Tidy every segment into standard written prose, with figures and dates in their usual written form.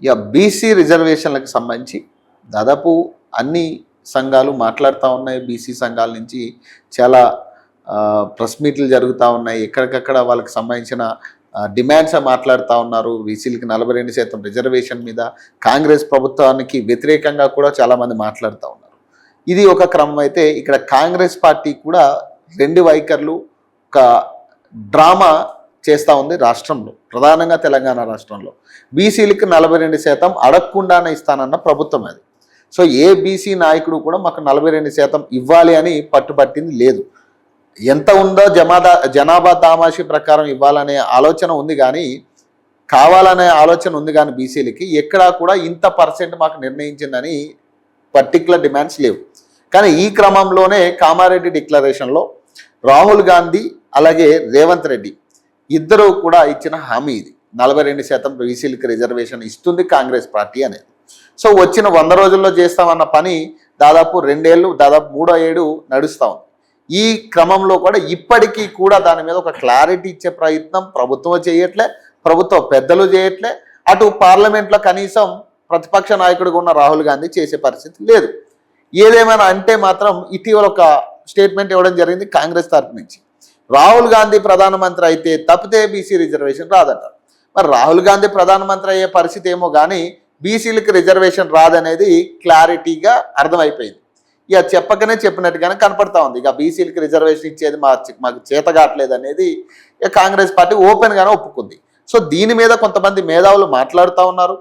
ఇక బీసీ రిజర్వేషన్లకు సంబంధించి దాదాపు అన్ని సంఘాలు మాట్లాడుతూ ఉన్నాయి. బీసీ సంఘాల నుంచి చాలా ప్రెస్ మీట్లు జరుగుతూ ఉన్నాయి. ఎక్కడికక్కడ వాళ్ళకి సంబంధించిన డిమాండ్స్ మాట్లాడుతూ ఉన్నారు. బీసీలకి 42% రిజర్వేషన్ మీద కాంగ్రెస్ ప్రభుత్వానికి వ్యతిరేకంగా కూడా చాలామంది మాట్లాడుతూ ఉన్నారు. ఇది ఒక క్రమం అయితే, ఇక్కడ కాంగ్రెస్ పార్టీ కూడా రెండు వైఖరులు ఒక డ్రామా చేస్తూ ఉంది రాష్ట్రంలో, ప్రధానంగా తెలంగాణ రాష్ట్రంలో. బీసీలకి 42% అడగకుండానే ఇస్తానన్న ప్రభుత్వం అది. సో ఏ బీసీ నాయకుడు కూడా మాకు 42% ఇవ్వాలి అని పట్టుబట్టింది లేదు. ఎంత ఉందో జనాభా దామాషి ప్రకారం ఇవ్వాలనే ఆలోచన ఉంది, కానీ కావాలనే ఆలోచన ఉంది, కానీ బీసీలకి ఎక్కడా కూడా ఇంత పర్సెంట్ మాకు నిర్ణయించిందని పర్టికులర్ డిమాండ్స్ లేవు. కానీ ఈ క్రమంలోనే కామారెడ్డి డిక్లరేషన్లో రాహుల్ గాంధీ అలాగే రేవంత్ రెడ్డి ఇద్దరు కూడా ఇచ్చిన హామీ ఇది. 42% బీసీలకి రిజర్వేషన్ ఇస్తుంది కాంగ్రెస్ పార్టీ అనేది. సో వచ్చిన 100 రోజుల్లో చేస్తామన్న పని దాదాపు 2 ఏళ్ళు, దాదాపు 3వ ఏడు నడుస్తూ ఉంది. ఈ క్రమంలో కూడా ఇప్పటికీ కూడా దాని మీద ఒక క్లారిటీ ఇచ్చే ప్రయత్నం ప్రభుత్వం చేయట్లే, ప్రభుత్వ పెద్దలు చేయట్లే, అటు పార్లమెంట్లో కనీసం ప్రతిపక్ష నాయకుడిగా ఉన్న రాహుల్ గాంధీ చేసే పరిస్థితి లేదు. ఏదేమైనా అంటే మాత్రం ఇటీవల ఒక స్టేట్మెంట్ ఇవ్వడం జరిగింది కాంగ్రెస్ తరఫు నుంచి. రాహుల్ గాంధీ ప్రధానమంత్రి అయితే తప్పితే బీసీ రిజర్వేషన్ రాదట. మరి రాహుల్ గాంధీ ప్రధానమంత్రి అయ్యే పరిస్థితి ఏమో కానీ బీసీలకి రిజర్వేషన్ రాదనేది క్లారిటీగా అర్థమైపోయింది. ఇక చెప్పకనే చెప్పినట్టుగానే కనపడతా ఉంది. ఇక బీసీలకి రిజర్వేషన్ ఇచ్చేది మాకు చేత కావట్లేదు అనేది ఇక కాంగ్రెస్ పార్టీ ఓపెన్గానే ఒప్పుకుంది. సో దీని మీద కొంతమంది మేధావులు మాట్లాడుతూ ఉన్నారు,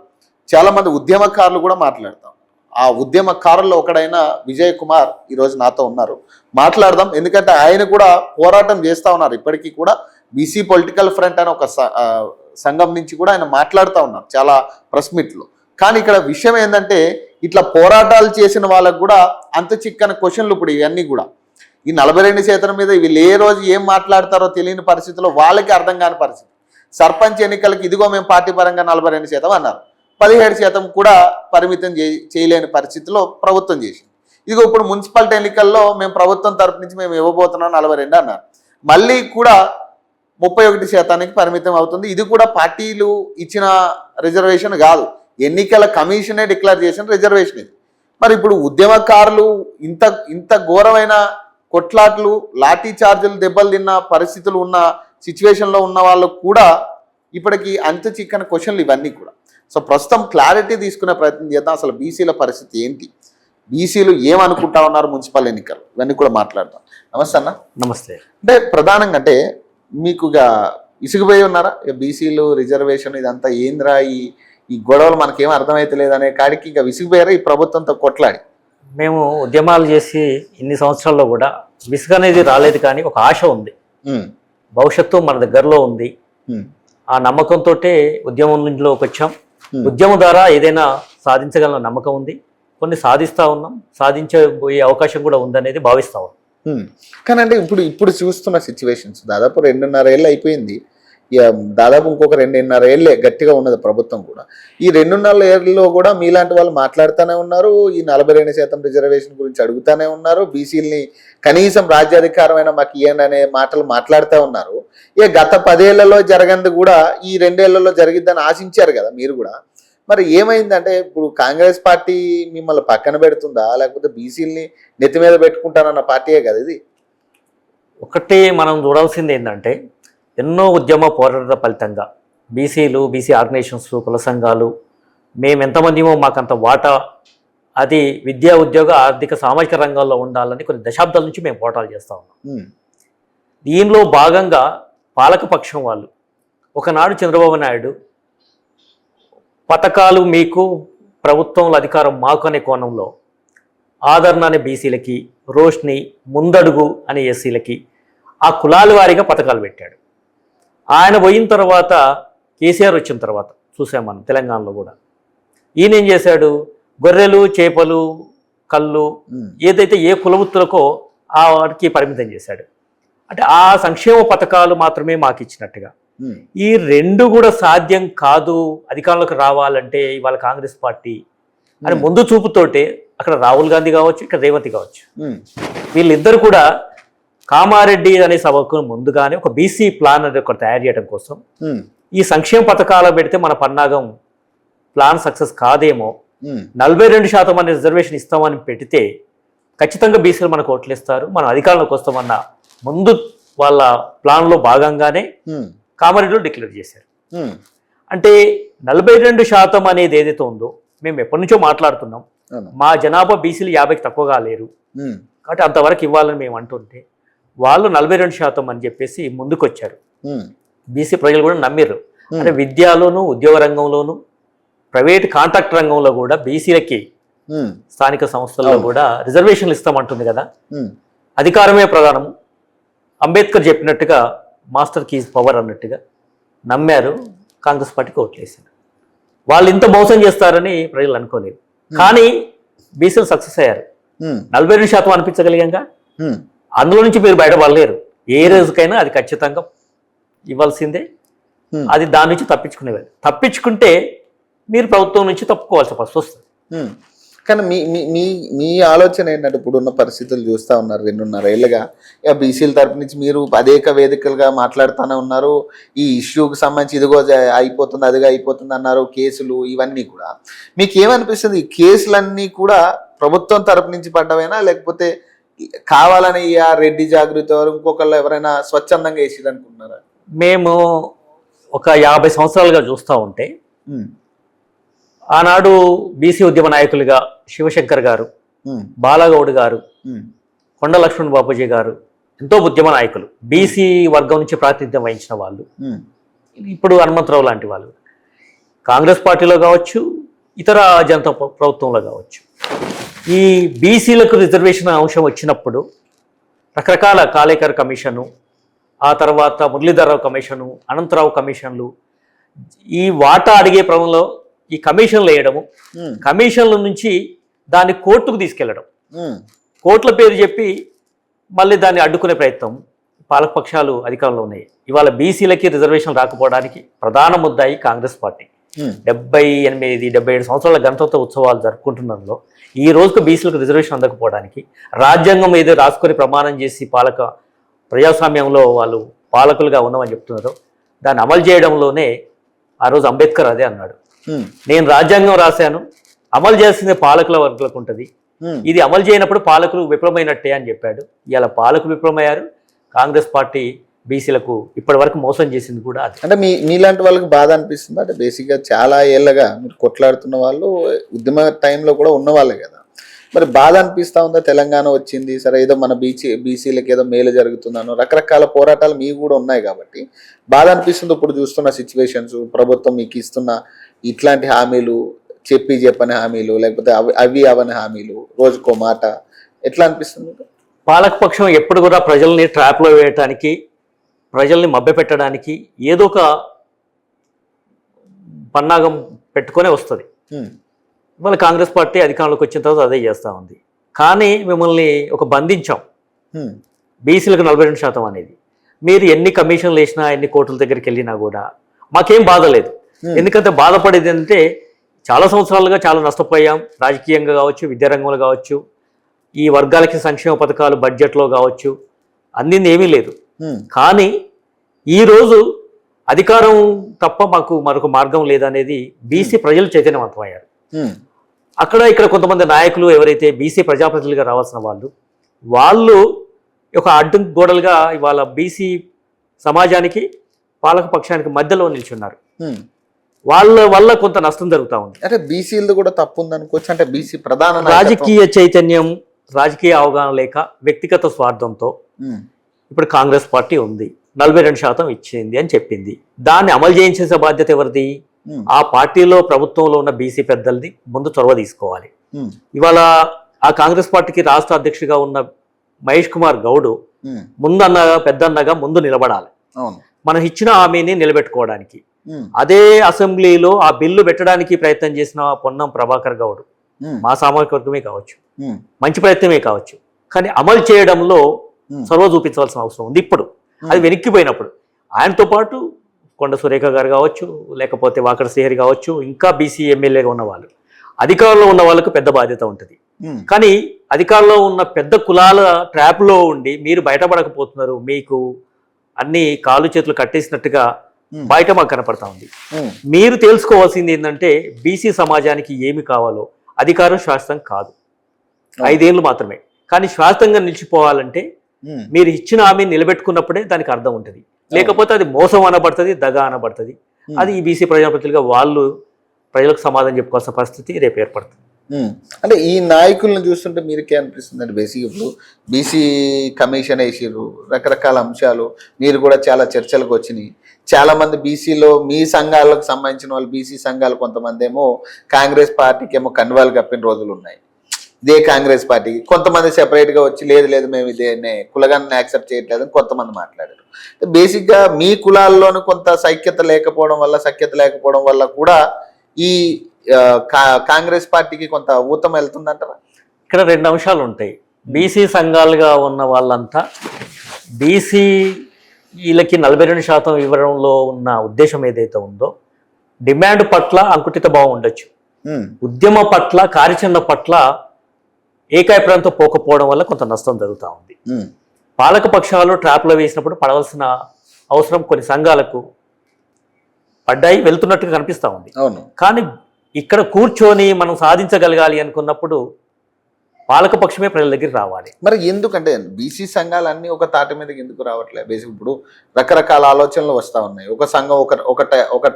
చాలామంది ఉద్యమకారులు కూడా మాట్లాడుతూ ఉన్నారు. ఆ ఉద్యమకారుల్లో ఒకడైన విజయ్ కుమార్ ఈరోజు నాతో ఉన్నారు, మాట్లాడదాం. ఎందుకంటే ఆయన కూడా పోరాటం చేస్తూ ఉన్నారు. ఇప్పటికీ కూడా బీసీ పొలిటికల్ ఫ్రంట్ అని ఒక సంఘం నుంచి కూడా ఆయన మాట్లాడుతూ ఉన్నారు చాలా ప్రెస్ మీట్లో. కానీ ఇక్కడ విషయం ఏంటంటే, ఇట్లా పోరాటాలు చేసిన వాళ్ళకు కూడా అంత చిక్కని క్వశ్చన్లు ఇప్పుడు ఇవన్నీ కూడా ఈ 42% మీద వీళ్ళు ఏ రోజు ఏం మాట్లాడతారో తెలియని పరిస్థితిలో వాళ్ళకి అర్థం కాని పరిస్థితి. సర్పంచ్ ఎన్నికలకి ఇదిగో మేము పార్టీ పరంగా 42% అన్నారు, 17% కూడా పరిమితం చేయలేని పరిస్థితిలో ప్రభుత్వం చేసింది. ఇదిగో ఇప్పుడు మున్సిపాలిటీ ఎన్నికల్లో మేము ప్రభుత్వం తరపు నుంచి మేము ఇవ్వబోతున్నాం 42 అన్నారు, మళ్ళీ కూడా 31% పరిమితం అవుతుంది. ఇది కూడా పార్టీలు ఇచ్చిన రిజర్వేషన్ కాదు, ఎన్నికల కమిషనే డిక్లేర్ చేసిన రిజర్వేషన్ ఇది. మరి ఇప్పుడు ఉద్యమకారులు ఇంత ఘోరమైన కొట్లాట్లు, లాఠీ చార్జీలు, దెబ్బలు తిన్న పరిస్థితులు ఉన్న సిచ్యువేషన్లో ఉన్న వాళ్ళు కూడా ఇప్పటికీ అంత చిక్కని క్వశ్చన్లు ఇవన్నీ కూడా. సో ప్రస్తుతం క్లారిటీ తీసుకునే ప్రయత్నం చేద్దాం. అసలు బీసీల పరిస్థితి ఏంటి, బీసీలు ఏమనుకుంటా ఉన్నారు మున్సిపల్ ఎన్నికలు, ఇవన్నీ కూడా మాట్లాడతాం. నమస్తే అన్న. నమస్తే. అంటే ప్రధానంగా అంటే మీకు ఇక ఇసుగుపోయి ఉన్నారా, ఇక బీసీలు రిజర్వేషన్ ఇదంతా ఏంద్రా, ఈ గొడవలు మనకేం అర్థమైతే లేదనే కాడికి ఇక విసిగిపోయారా ఈ ప్రభుత్వంతో కొట్లాడి? మేము ఉద్యమాలు చేసి ఇన్ని సంవత్సరాల్లో కూడా విసుగు అనేది రాలేదు, కానీ ఒక ఆశ ఉంది, భవిష్యత్తు మన దగ్గరలో ఉంది. ఆ నమ్మకంతో ఉద్యమంలోకి వచ్చాం. ఉద్యమం ద్వారా ఏదైనా సాధించగల నమ్మకం ఉంది, కొన్ని సాధిస్తూ ఉన్నాం, సాధించబోయే అవకాశం కూడా ఉందనేది భావిస్తా ఉన్నాం. కానీ అంటే ఇప్పుడు చూస్తున్న సిచ్యువేషన్స్ దాదాపు 2.5 ఏళ్ళు అయిపోయింది. దాదాపు ఇంకొక 2.5 ఏళ్ళే గట్టిగా ఉన్నది ప్రభుత్వం కూడా. ఈ 2.5 ఏళ్ళలో కూడా మీలాంటి వాళ్ళు మాట్లాడుతూనే ఉన్నారు, ఈ 42% రిజర్వేషన్ గురించి అడుగుతూనే ఉన్నారు, బీసీలని కనీసం రాజ్యాధికారమైన మాకు ఇవ్వండి అనే మాటలు మాట్లాడుతూ ఉన్నారు. ఇక గత 10 ఏళ్లలో జరగంది కూడా ఈ 2 ఏళ్లలో జరిగిద్దని ఆశించారు కదా మీరు కూడా. మరి ఏమైందంటే ఇప్పుడు కాంగ్రెస్ పార్టీ మిమ్మల్ని పక్కన పెడుతుందా, లేకపోతే బీసీలని నెత్తి మీద పెట్టుకుంటారన్న పార్టీయే కదా ఇది? ఒకటి మనం చూడాల్సింది ఏంటంటే, ఎన్నో ఉద్యమ పోరాటాల ఫలితంగా బీసీలు, బీసీ ఆర్గనైజేషన్స్, కుల సంఘాలు, మేము ఎంతమందిమో మాకంత వాటా, అది విద్యా, ఉద్యోగ, ఆర్థిక, సామాజిక రంగాల్లో ఉండాలని కొన్ని దశాబ్దాల నుంచి మేము పోరాటాలు చేస్తూ ఉన్నాం. దీనిలో భాగంగా పాలకపక్షం వాళ్ళు ఒకనాడు చంద్రబాబు నాయుడు పథకాలు మీకు, ప్రభుత్వంలో అధికారం మాకు అనే కోణంలో ఆదరణ అనే బీసీలకి, రోష్ని, ముందడుగు అనే ఎస్సీలకి, ఆ కులాల వారీగా పథకాలు పెట్టాడు. ఆయన పోయిన తర్వాత కేసీఆర్ వచ్చిన తర్వాత చూసాం మనం తెలంగాణలో కూడా. ఈయన ఏం చేశాడు, గొర్రెలు, చేపలు, కళ్ళు ఏదైతే ఏ కులవృత్తులకో ఆ వాటికి పరిమితం చేశాడు. అంటే ఆ సంక్షేమ పథకాలు మాత్రమే మాకు ఇచ్చినట్టుగా. ఈ రెండు కూడా సాధ్యం కాదు అధికారంలోకి రావాలంటే ఇవాళ కాంగ్రెస్ పార్టీ అని ముందు చూపుతోటే, అక్కడ రాహుల్ గాంధీ కావచ్చు, ఇక్కడ రేవంత్ కావచ్చు, వీళ్ళిద్దరు కూడా కామారెడ్డి అనే సభకు ముందుగానే ఒక బీసీ ప్లాన్ అనేది ఒకటి తయారు చేయడం కోసం ఈ సంక్షేమ పథకాలు పెడితే మన పన్నాగం ప్లాన్ సక్సెస్ కాదేమో, ఉమ్, 42% అనే రిజర్వేషన్ ఇస్తామని పెడితే ఖచ్చితంగా బీసీలు మనకు ఓట్లు ఇస్తారు, మనం అధికారంలోకి వస్తామన్న ముందు వాళ్ళ ప్లాన్లో భాగంగానే ఉమ్, కామారెడ్డిలో డిక్లేర్ చేశారు. ఉమ్, అంటే 42% అనేది ఏదైతే ఉందో మేము ఎప్పటి నుంచో మాట్లాడుతున్నాం, అవును. మా జనాభా బీసీలు 50కి తక్కువగా లేరు ఉమ్, కాబట్టి అంతవరకు ఇవ్వాలని మేము అంటుంటే వాళ్ళు 42% అని చెప్పేసి ముందుకు వచ్చారు. ఉమ్, బీసీ ప్రజలు కూడా నమ్మిర్రు. అంటే విద్యలోను, ఉద్యోగ రంగంలోను, ప్రైవేట్ కాంట్రాక్ట్ రంగంలో కూడా బీసీలకి ఉమ్, స్థానిక సంస్థల్లో కూడా రిజర్వేషన్లు ఇస్తామంటుంది కదా. ఉమ్, అధికారమే ప్రధానం, అంబేద్కర్ చెప్పినట్టుగా మాస్టర్ కీజ్ పవర్ అన్నట్టుగా నమ్మారు, కాంగ్రెస్ పార్టీకి ఓట్లేశారు. వాళ్ళు ఇంత మోసం చేస్తారని ప్రజలు అనుకోలేదు. కానీ బీసీలు సక్సెస్ అయ్యారు. ఉమ్, 42% అనిపించగలిగాక ఉమ్, అందులో నుంచి మీరు బయటపడలేరు. ఏ రోజుకైనా అది ఖచ్చితంగా ఇవ్వాల్సిందే. అది దాని నుంచి తప్పించుకునేవారు. తప్పించుకుంటే మీరు ప్రభుత్వం నుంచి తప్పుకోవాల్సిన పరిస్థితి వస్తుంది. ఉమ్. కానీ మీ మీ మీ మీ ఆలోచన ఏంటంటే ఇప్పుడున్న పరిస్థితులు చూస్తూ ఉన్నారు 2.5 ఏళ్ళుగా, ఇక బీసీల తరపు నుంచి మీరు అనేక వేదికలుగా మాట్లాడుతూనే ఉన్నారు. ఈ ఇష్యూకి సంబంధించి ఇదిగో అయిపోతుంది, అదిగా అయిపోతుంది అన్నారు, కేసులు ఇవన్నీ కూడా. మీకు ఏమనిపిస్తుంది, ఈ కేసులన్నీ కూడా ప్రభుత్వం తరపు నుంచి పడ్డవేనా, లేకపోతే కావాలని ఆ రెడ్డి జాగృతి ఇంకొకళ్ళు ఎవరైనా స్వచ్ఛందంగా వేసేది అనుకుంటున్నారా? మేము ఒక 50 సంవత్సరాలుగా చూస్తూ ఉంటే ఉమ్, ఆనాడు బీసీ ఉద్యమ నాయకులుగా శివశంకర్ గారు, ఉమ్, బాలగౌడ్ గారు, ఉమ్, కొండ లక్ష్మణ్ బాపూజీ గారు ఎంతో ఉద్యమ నాయకులు, బీసీ వర్గం నుంచి ప్రాతినిధ్యం వహించిన వాళ్ళు. ఉమ్, ఇప్పుడు హనుమంతరావు లాంటి వాళ్ళు కాంగ్రెస్ పార్టీలో కావచ్చు, ఇతర జనతా ప్రభుత్వంలో కావచ్చు, ఈ బీసీలకు రిజర్వేషన్ అంశం వచ్చినప్పుడు రకరకాల కాలేకర్ కమిషను, ఆ తర్వాత మురళీధరరావు కమిషను, అనంతరావు కమిషన్లు, ఈ వాటా అడిగే క్రమంలో ఈ కమిషన్లు వేయడము, ఉమ్, కమిషన్ల నుంచి దాన్ని కోర్టుకు తీసుకెళ్లడం, ఉమ్, కోర్టుల పేరు చెప్పి మళ్ళీ దాన్ని అడ్డుకునే ప్రయత్నం పాలకపక్షాలు అధికారంలో ఉన్నాయి. ఇవాళ బీసీలకి రిజర్వేషన్ రాకపోవడానికి ప్రధాన ముద్దాయి కాంగ్రెస్ పార్టీ. 78, 77 సంవత్సరాల గణతంత్ర ఉత్సవాలు జరుపుకుంటున్నంలో ఈ రోజుకు బీసీలకు రిజర్వేషన్ అందకపోవడానికి రాజ్యాంగం ఏదో రాసుకొని ప్రమాణం చేసి ప్రజాస్వామ్యంలో వాళ్ళు పాలకులుగా ఉన్నామని చెప్తున్నారు, దాన్ని అమలు చేయడంలోనే ఆ రోజు అంబేద్కర్ అదే అన్నాడు, నేను రాజ్యాంగం రాశాను, అమలు చేయాల్సిందే పాలకుల వర్గులకు ఉంటుంది, ఇది అమలు చేయనప్పుడు పాలకులు విఫలమైనట్టే అని చెప్పాడు. ఇలా పాలకులు విఫలమయ్యారు. కాంగ్రెస్ పార్టీ బీసీలకు ఇప్పటి వరకు మోసం చేసింది కూడా అది. అంటే మీలాంటి వాళ్ళకి బాధ అనిపిస్తుంది. అంటే బేసిక్గా చాలా ఏళ్ళగా మీరు కొట్లాడుతున్న వాళ్ళు ఉద్యమ టైంలో కూడా ఉన్నవాళ్ళే కదా, మరి బాధ అనిపిస్తూ ఉందా? తెలంగాణ వచ్చింది సరే, ఏదో మన బీసీలకు ఏదో మేలు జరుగుతుందనో రకరకాల పోరాటాలు మీకు కూడా ఉన్నాయి కాబట్టి బాధ అనిపిస్తుంది. ఇప్పుడు చూస్తున్న సిచ్యువేషన్స్, ప్రభుత్వం మీకు ఇస్తున్న ఇట్లాంటి హామీలు, చెప్పని హామీలు, లేకపోతే అవి అవని హామీలు, రోజుకో మాట, ఎట్లా అనిపిస్తుంది? పాలకపక్షం ఎప్పుడు కూడా ప్రజల్ని ట్రాప్లో వేయటానికి, ప్రజల్ని మభ్యపెట్టడానికి ఏదో ఒక పన్నాగం పెట్టుకొనే వస్తుంది. ఇవాళ కాంగ్రెస్ పార్టీ అధికారంలోకి వచ్చిన తర్వాత అదే చేస్తూ ఉంది. కానీ మిమ్మల్ని ఒక బంధించాం, బీసీలకు 42% అనేది. మీరు ఎన్ని కమిషన్లు వేసినా, ఎన్ని కోర్టుల దగ్గరికి వెళ్ళినా కూడా మాకేం బాధ లేదు. ఎందుకంటే బాధపడేది అంటే చాలా సంవత్సరాలుగా చాలా నష్టపోయాం, రాజకీయంగా కావచ్చు, విద్యారంగంలో కావచ్చు, ఈ వర్గాలకి సంక్షేమ పథకాలు బడ్జెట్లో కావచ్చు, అందింది ఏమీ లేదు. కానీ ఈరోజు అధికారం తప్ప మాకు మరొక మార్గం లేదనేది బీసీ ప్రజలు చైతన్యవంతమయ్యారు. అక్కడ ఇక్కడ కొంతమంది నాయకులు ఎవరైతే బీసీ ప్రజాప్రతినిధులుగా రావాల్సిన వాళ్ళు ఒక అడ్డం గోడలుగా ఇవాళ బీసీ సమాజానికి, పాలక పక్షానికి మధ్యలో నిల్చున్నారు. వాళ్ళ వల్ల కొంత నష్టం జరుగుతూ ఉంది. అంటే బీసీలు కూడా తప్పు ఉందనుకోవచ్చు. అంటే బీసీ ప్రధాన రాజకీయ చైతన్యం, రాజకీయ అవగాహన లేక వ్యక్తిగత స్వార్థంతో ఇప్పుడు కాంగ్రెస్ పార్టీ ఉంది, 42% ఇచ్చింది అని చెప్పింది. దాన్ని అమలు చేయించేసే బాధ్యత ఎవరిది? ఆ పార్టీలో ప్రభుత్వంలో ఉన్న బీసీ పెద్దలది ముందు చొరవ తీసుకోవాలి. ఇవాళ ఆ కాంగ్రెస్ పార్టీకి రాష్ట్ర అధ్యక్షుడిగా ఉన్న మహేష్ కుమార్ గౌడ్ పెద్దన్నగా ముందు నిలబడాలి. మనం ఇచ్చిన హామీని నిలబెట్టుకోవడానికి. అదే అసెంబ్లీలో ఆ బిల్లు పెట్టడానికి ప్రయత్నం చేసిన పొన్నం ప్రభాకర్ గౌడ్ మా సామాజిక వర్గమే కావచ్చు, మంచి ప్రయత్నమే కావచ్చు, కానీ అమలు చేయడంలో చొరవ చూపించవలసిన అవసరం ఉంది. ఇప్పుడు అది వెనక్కిపోయినప్పుడు ఆయనతో పాటు కొండ సురేఖ గారు కావచ్చు, లేకపోతే వాకడ శ్రీహరి కావచ్చు, ఇంకా బీసీ ఎమ్మెల్యేగా ఉన్న వాళ్ళు, అధికారంలో ఉన్న వాళ్ళకు పెద్ద బాధ్యత ఉంటుంది. కానీ అధికారంలో ఉన్న పెద్ద కులాల ట్రాప్లో ఉండి మీరు బయటపడకపోతున్నారు. మీకు అన్ని కాలు చేతులు కట్టేసినట్టుగా బయట మాకు కనపడతా ఉంది. మీరు తెలుసుకోవాల్సింది ఏంటంటే బీసీ సమాజానికి ఏమి కావాలో అధికారం శాశ్వతం కాదు, 5 ఏళ్ళు మాత్రమే. కానీ శాశ్వతంగా నిలిచిపోవాలంటే మీరు ఇచ్చిన హామీని నిలబెట్టుకున్నప్పుడే దానికి అర్థం ఉంటుంది. లేకపోతే అది మోసం అనబడుతుంది, దగా అనబడుతుంది. అది ఈ బీసీ ప్రజాప్రతినిధులుగా వాళ్ళు ప్రజలకు సమాధానం చెప్పుకోవాల్సిన పరిస్థితి రేపు ఏర్పడుతుంది. అంటే ఈ నాయకులను చూస్తుంటే మీరుకే అనిపిస్తుంది అంటే బేసిక్ ఇప్పుడు బీసీ కమిషన్ వేసిర్రు, రకరకాల అంశాలు, మీరు కూడా చాలా చర్చలకు వచ్చినాయి. చాలా మంది బీసీలో మీ సంఘాలకు సంబంధించిన వాళ్ళు బీసీ సంఘాలు కొంతమంది ఏమో కాంగ్రెస్ పార్టీకి ఏమో కండువాలు కప్పిన రోజులు ఉన్నాయి. ఇదే కాంగ్రెస్ పార్టీకి కొంతమంది సెపరేట్గా వచ్చి లేదు మేము ఇదే కులగాన్ని యాక్సెప్ట్ చేయట్లేదని కొంతమంది మాట్లాడారు. బేసిక్గా మీ కులాల్లోనూ కొంత సఖ్యత లేకపోవడం వల్ల కూడా ఈ కాంగ్రెస్ పార్టీకి కొంత ఊతం వెళ్తుందంటారా? ఇక్కడ 2 అంశాలు ఉంటాయి. బీసీ సంఘాలుగా ఉన్న వాళ్ళంతా బీసీలకి 42% ఇవ్వడంలో ఉన్న ఉద్దేశం ఏదైతే ఉందో డిమాండ్ పట్ల అంకుటిత భావం ఉండొచ్చు, ఉద్యమ పట్ల కార్యాచరణ పట్ల ఏకాభిప్రాయంతో పోకపోవడం వల్ల కొంత నష్టం జరుగుతూ ఉంది. పాలక పక్షాలు ట్రాప్లో వేసినప్పుడు పడవలసిన అవసరం కొన్ని సంఘాలకు పడ్డాయి, వెళ్తున్నట్టుగా కనిపిస్తూ ఉంది. కానీ ఇక్కడ కూర్చొని మనం సాధించగలగాలి అనుకున్నప్పుడు పాలకపక్షమే ప్రజల దగ్గర రావాలి. మరి ఎందుకంటే బీసీ సంఘాలన్నీ ఒక తాటి మీదకి ఎందుకు రావట్లేదు? బేసిక్ ఇప్పుడు రకరకాల ఆలోచనలు వస్తూ ఉన్నాయి. ఒక సంఘం ఒక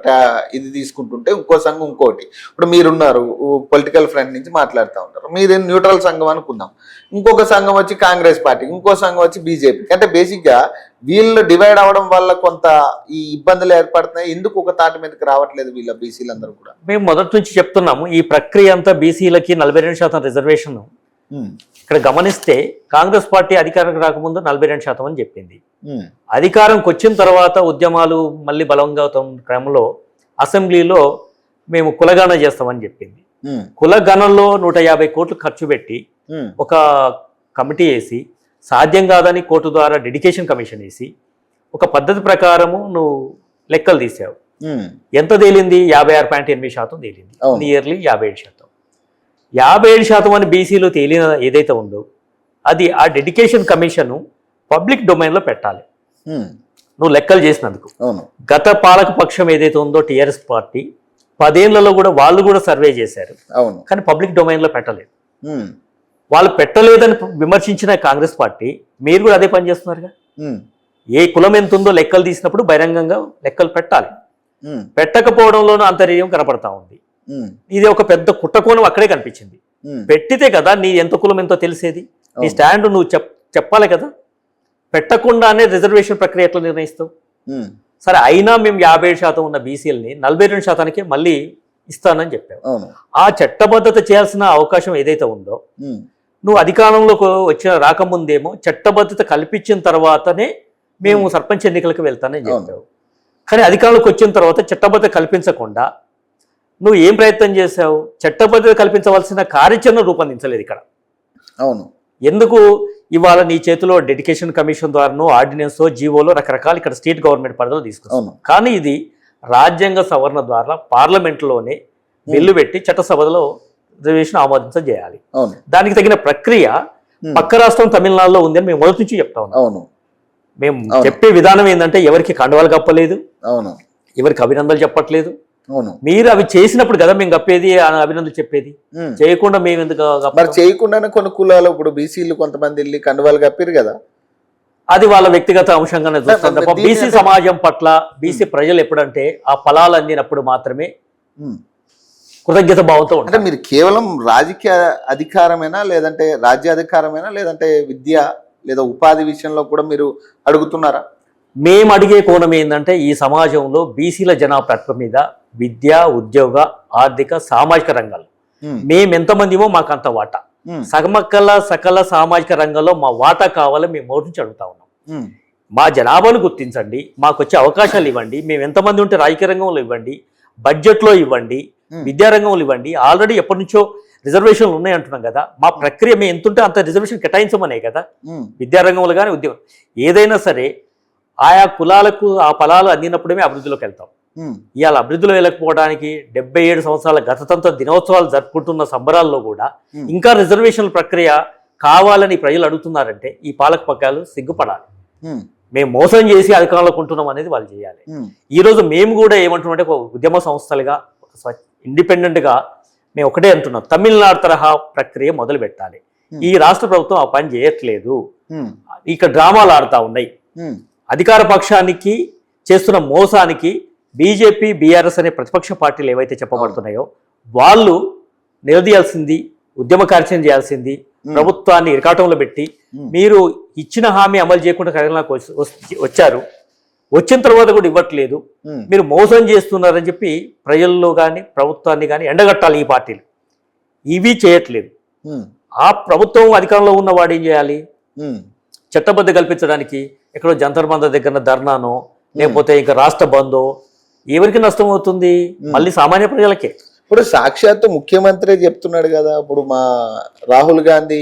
ఇది తీసుకుంటుంటే ఇంకో సంఘం ఇంకోటి. ఇప్పుడు మీరున్నారు పొలిటికల్ ఫ్రంట్ నుంచి మాట్లాడుతూ ఉంటారు, మీరేం న్యూట్రల్ సంఘం అనుకుందాం. ఇంకొక సంఘం వచ్చి కాంగ్రెస్ పార్టీకి, ఇంకో సంఘం వచ్చి బీజేపీకి. అంటే బేసిక్గా వీళ్ళు డివైడ్ అవ్వడం వల్ల కొంత ఈ ఇబ్బందులు ఏర్పడుతున్నాయి. ఎందుకు ఒక తాటి మీదకి రావట్లేదు వీళ్ళ బీసీలందరూ కూడా? మేము మొదటి నుంచి చెప్తున్నాము, ఈ ప్రక్రియ అంతా బీసీలకి 42% రిజర్వేషన్. ఇక్కడ గమనిస్తే కాంగ్రెస్ పార్టీ అధికారంకి రాకముందు 42% అని చెప్పింది. అధికారంకి వచ్చిన తర్వాత ఉద్యమాలు మళ్ళీ బలంగా క్రమంలో అసెంబ్లీలో మేము కులగణన చేస్తామని చెప్పింది. కులగణనలో 150 కోట్లు ఖర్చు పెట్టి ఒక కమిటీ వేసి, సాధ్యం కాదని కోర్టు ద్వారా డెడికేషన్ కమిషన్ వేసి ఒక పద్ధతి ప్రకారము నువ్వు లెక్కలు తీసావు. ఎంత తేలింది? 56.8% తేలింది. నియర్లీ 57%. 57% అని బీసీలో తేలిన ఏదైతే ఉందో అది ఆ డెడికేషన్ కమిషన్ పబ్లిక్ డొమైన్లో పెట్టాలి. నువ్వు లెక్కలు చేసినందుకు గత పాలక పక్షం ఏదైతే ఉందో టీఆర్ఎస్ పార్టీ 10 ఏళ్లలో కూడా వాళ్ళు కూడా సర్వే చేశారు, కానీ పబ్లిక్ డొమైన్లో పెట్టలేదు. వాళ్ళు పెట్టలేదని విమర్శించిన కాంగ్రెస్ పార్టీ మీరు కూడా అదే పని చేస్తున్నారుగా. ఏ కులం ఎంత ఉందో లెక్కలు తీసినప్పుడు బహిరంగంగా లెక్కలు పెట్టాలి. పెట్టకపోవడంలోనూ అంతర్యం కనపడతా ఉంది. ఇది ఒక పెద్ద కుట్రకోణం అక్కడే కనిపించింది. పెట్టితే కదా నీ ఎంత కులం ఎంతో తెలిసేది, నీ స్టాండ్ నువ్వు చెప్పాలి కదా. పెట్టకుండానే రిజర్వేషన్ ప్రక్రియ ఎట్లా నిర్ణయిస్తావు? సరే, అయినా మేము 57% ఉన్న బీసీలని 42%కే మళ్ళీ ఇస్తానని చెప్పావు. ఆ చట్టబద్ధత చేయాల్సిన అవకాశం ఏదైతే ఉందో నువ్వు అధికారంలోకి రాకముందేమో చట్టబద్ధత కల్పించిన తర్వాతనే మేము సర్పంచ్ ఎన్నికలకు వెళ్తానని చెప్పావు. కానీ అధికారంలోకి వచ్చిన తర్వాత చట్టబద్ధత కల్పించకుండా నువ్వు ఏం ప్రయత్నం చేశావు? చట్టబద్ధత కల్పించవలసిన కార్యాచరణ రూపొందించలేదు ఇక్కడ. ఎందుకు? ఇవాళ నీ చేతిలో డెడికేషన్ కమిషన్ ద్వారానో ఆర్డినెన్సో జీవోలో రకరకాల ఇక్కడ స్టేట్ గవర్నమెంట్ పరిధిలో తీసుకొస్తాం. కానీ ఇది రాజ్యాంగ సవరణ ద్వారా పార్లమెంట్లోనే బిల్లు పెట్టి చట్టసభలో రిజర్వేషన్ ఆమోదించ చేయాలి. దానికి తగిన ప్రక్రియ పక్క రాష్ట్రం తమిళనాడులో ఉందని మేము మొదటి నుంచి చెప్తా ఉన్నాం. మేము చెప్పే విధానం ఏంటంటే ఎవరికి కండవాలు కప్పలేదు, ఎవరికి అభినందనలు చెప్పట్లేదు. మీరు అవి చేసినప్పుడు కదా మేము కప్పేది, అభినందనలు చెప్పేది. చేయకుండా మేము ఎందుకు? చేయకుండానే కొన్ని కులాలు ఇప్పుడు బీసీలు కొంతమంది వెళ్ళి కండువాలు కప్పారు కదా, అది వాళ్ళ వ్యక్తిగత అంశంగానే చూస్తాం తప్ప బీసీ సమాజం పట్ల బీసీ ప్రజలు ఎప్పుడంటే ఆ ఫలాలు అందినప్పుడు మాత్రమే కృతజ్ఞత భావంతో ఉంటారు. అంటే మీరు కేవలం రాజకీయ అధికారమేనా, లేదంటే రాజ్యాధికారమేనా, లేదంటే విద్య లేదా ఉపాధి విషయంలో కూడా మీరు అడుగుతున్నారా? మేము అడిగే కోణం ఏంటంటే ఈ సమాజంలో బీసీల జనాభా మీద విద్య, ఉద్యోగ, ఆర్థిక, సామాజిక రంగాలు మేము ఎంతమందిమో మాకు అంత వాటా, సకల సామాజిక రంగంలో మా వాటా కావాలని మేము మొదటి నుంచి అడుగుతా ఉన్నాం. మా జనాభాను గుర్తించండి, మాకు వచ్చే అవకాశాలు ఇవ్వండి, మేము ఎంతమంది ఉంటే రాజకీయ రంగంలో ఇవ్వండి, బడ్జెట్లో ఇవ్వండి, విద్యారంగంలో ఇవ్వండి. ఆల్రెడీ ఎప్పటి నుంచో రిజర్వేషన్లు ఉన్నాయి అంటున్నాం కదా. మా ప్రక్రియ మేము ఎంతుంటే అంత రిజర్వేషన్ కేటాయించమనే కదా. విద్యారంగంలో కానీ ఉద్యోగం ఏదైనా సరే ఆయా కులాలకు ఆ ఫలాలు అందినప్పుడే అభివృద్ధిలోకి వెళ్తాం. ఇవాళ అభివృద్ధిలో వెళ్ళకపోవడానికి 77 సంవత్సరాల గణతంత్ర దినోత్సవాలు జరుపుకుంటున్న సంబరాల్లో కూడా ఇంకా రిజర్వేషన్ల ప్రక్రియ కావాలని ప్రజలు అడుగుతున్నారంటే ఈ పాలక పక్షాలు సిగ్గుపడాలి. మేము మోసం చేసి అధికారంలోకి ఉంటున్నాం అనేది వాళ్ళు చేయాలి. ఈరోజు మేము కూడా ఏమంటున్నామంటే ఒక ఉద్యమ సంస్థలుగా ఇండిపెండెంట్గా మేము ఒకటే అంటున్నాం, తమిళనాడు తరహా ప్రక్రియ మొదలు పెట్టాలి. ఈ రాష్ట్ర ప్రభుత్వం ఆ పని చేయట్లేదు, ఇక్కడ డ్రామాలు ఆడుతూ ఉన్నాయి. అధికార పక్షానికి చేస్తున్న మోసానికి బీజేపీ బీఆర్ఎస్ అనే ప్రతిపక్ష పార్టీలు ఏవైతే చెప్పబడుతున్నాయో వాళ్ళు నిలదీయాల్సింది, ఉద్యమ కార్యక్రమం చేయాల్సింది, ప్రభుత్వాన్ని ఇరకాటంలో పెట్టి మీరు ఇచ్చిన హామీ అమలు చేయకుండా కరోనాకు వచ్చారు, వచ్చిన తర్వాత కూడా ఇవ్వట్లేదు, మీరు మోసం చేస్తున్నారని చెప్పి ప్రజల్లో కానీ ప్రభుత్వాన్ని కానీ ఎండగట్టాలి. ఈ పార్టీలు ఇవి చేయట్లేదు. ఆ ప్రభుత్వం అధికారంలో ఉన్న వాడు ఏం చేయాలి? చట్టబద్ధ కల్పించడానికి ఎక్కడో జంతర్ మంతర్ దగ్గర ధర్నానో లేకపోతే ఇంకా రాష్ట్ర బందో ఎవరికి నష్టం అవుతుంది? మళ్ళీ సామాన్య ప్రజలకే. ఇప్పుడు సాక్షాత్తు ముఖ్యమంత్రి చెప్తున్నాడు కదా, ఇప్పుడు మా రాహుల్ గాంధీ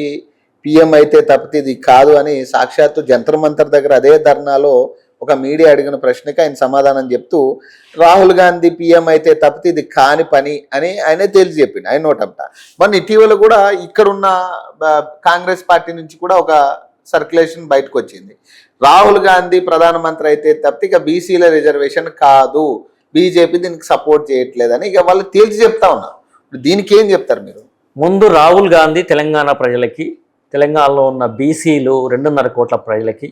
పిఎం అయితే తప్పితే ఇది కాదు అని సాక్షాత్తు జంతర్ మంతర్ దగ్గర అదే ధర్నాలో ఒక మీడియా అడిగిన ప్రశ్నకి ఆయన సమాధానం చెప్తూ రాహుల్ గాంధీ పిఎం అయితే తప్పితే ఇది కాని పని అని ఆయనే తేల్చి చెప్పిండు ఆయన నోటంట. మరి ఇటీవల కూడా ఇక్కడున్న కాంగ్రెస్ పార్టీ నుంచి కూడా ఒక సర్క్యులేషన్ బయటకు వచ్చింది, రాహుల్ గాంధీ ప్రధానమంత్రి అయితే తప్పితే ఇక బీసీల రిజర్వేషన్ కాదు, బీజేపీ దీనికి సపోర్ట్ చేయట్లేదని ఇక వాళ్ళు తేల్చి చెప్తా ఉన్నారు. దీనికి ఏం చెప్తారు మీరు? ముందు రాహుల్ గాంధీ తెలంగాణ ప్రజలకి, తెలంగాణలో ఉన్న బీసీలు 2.5 కోట్ల ప్రజలకి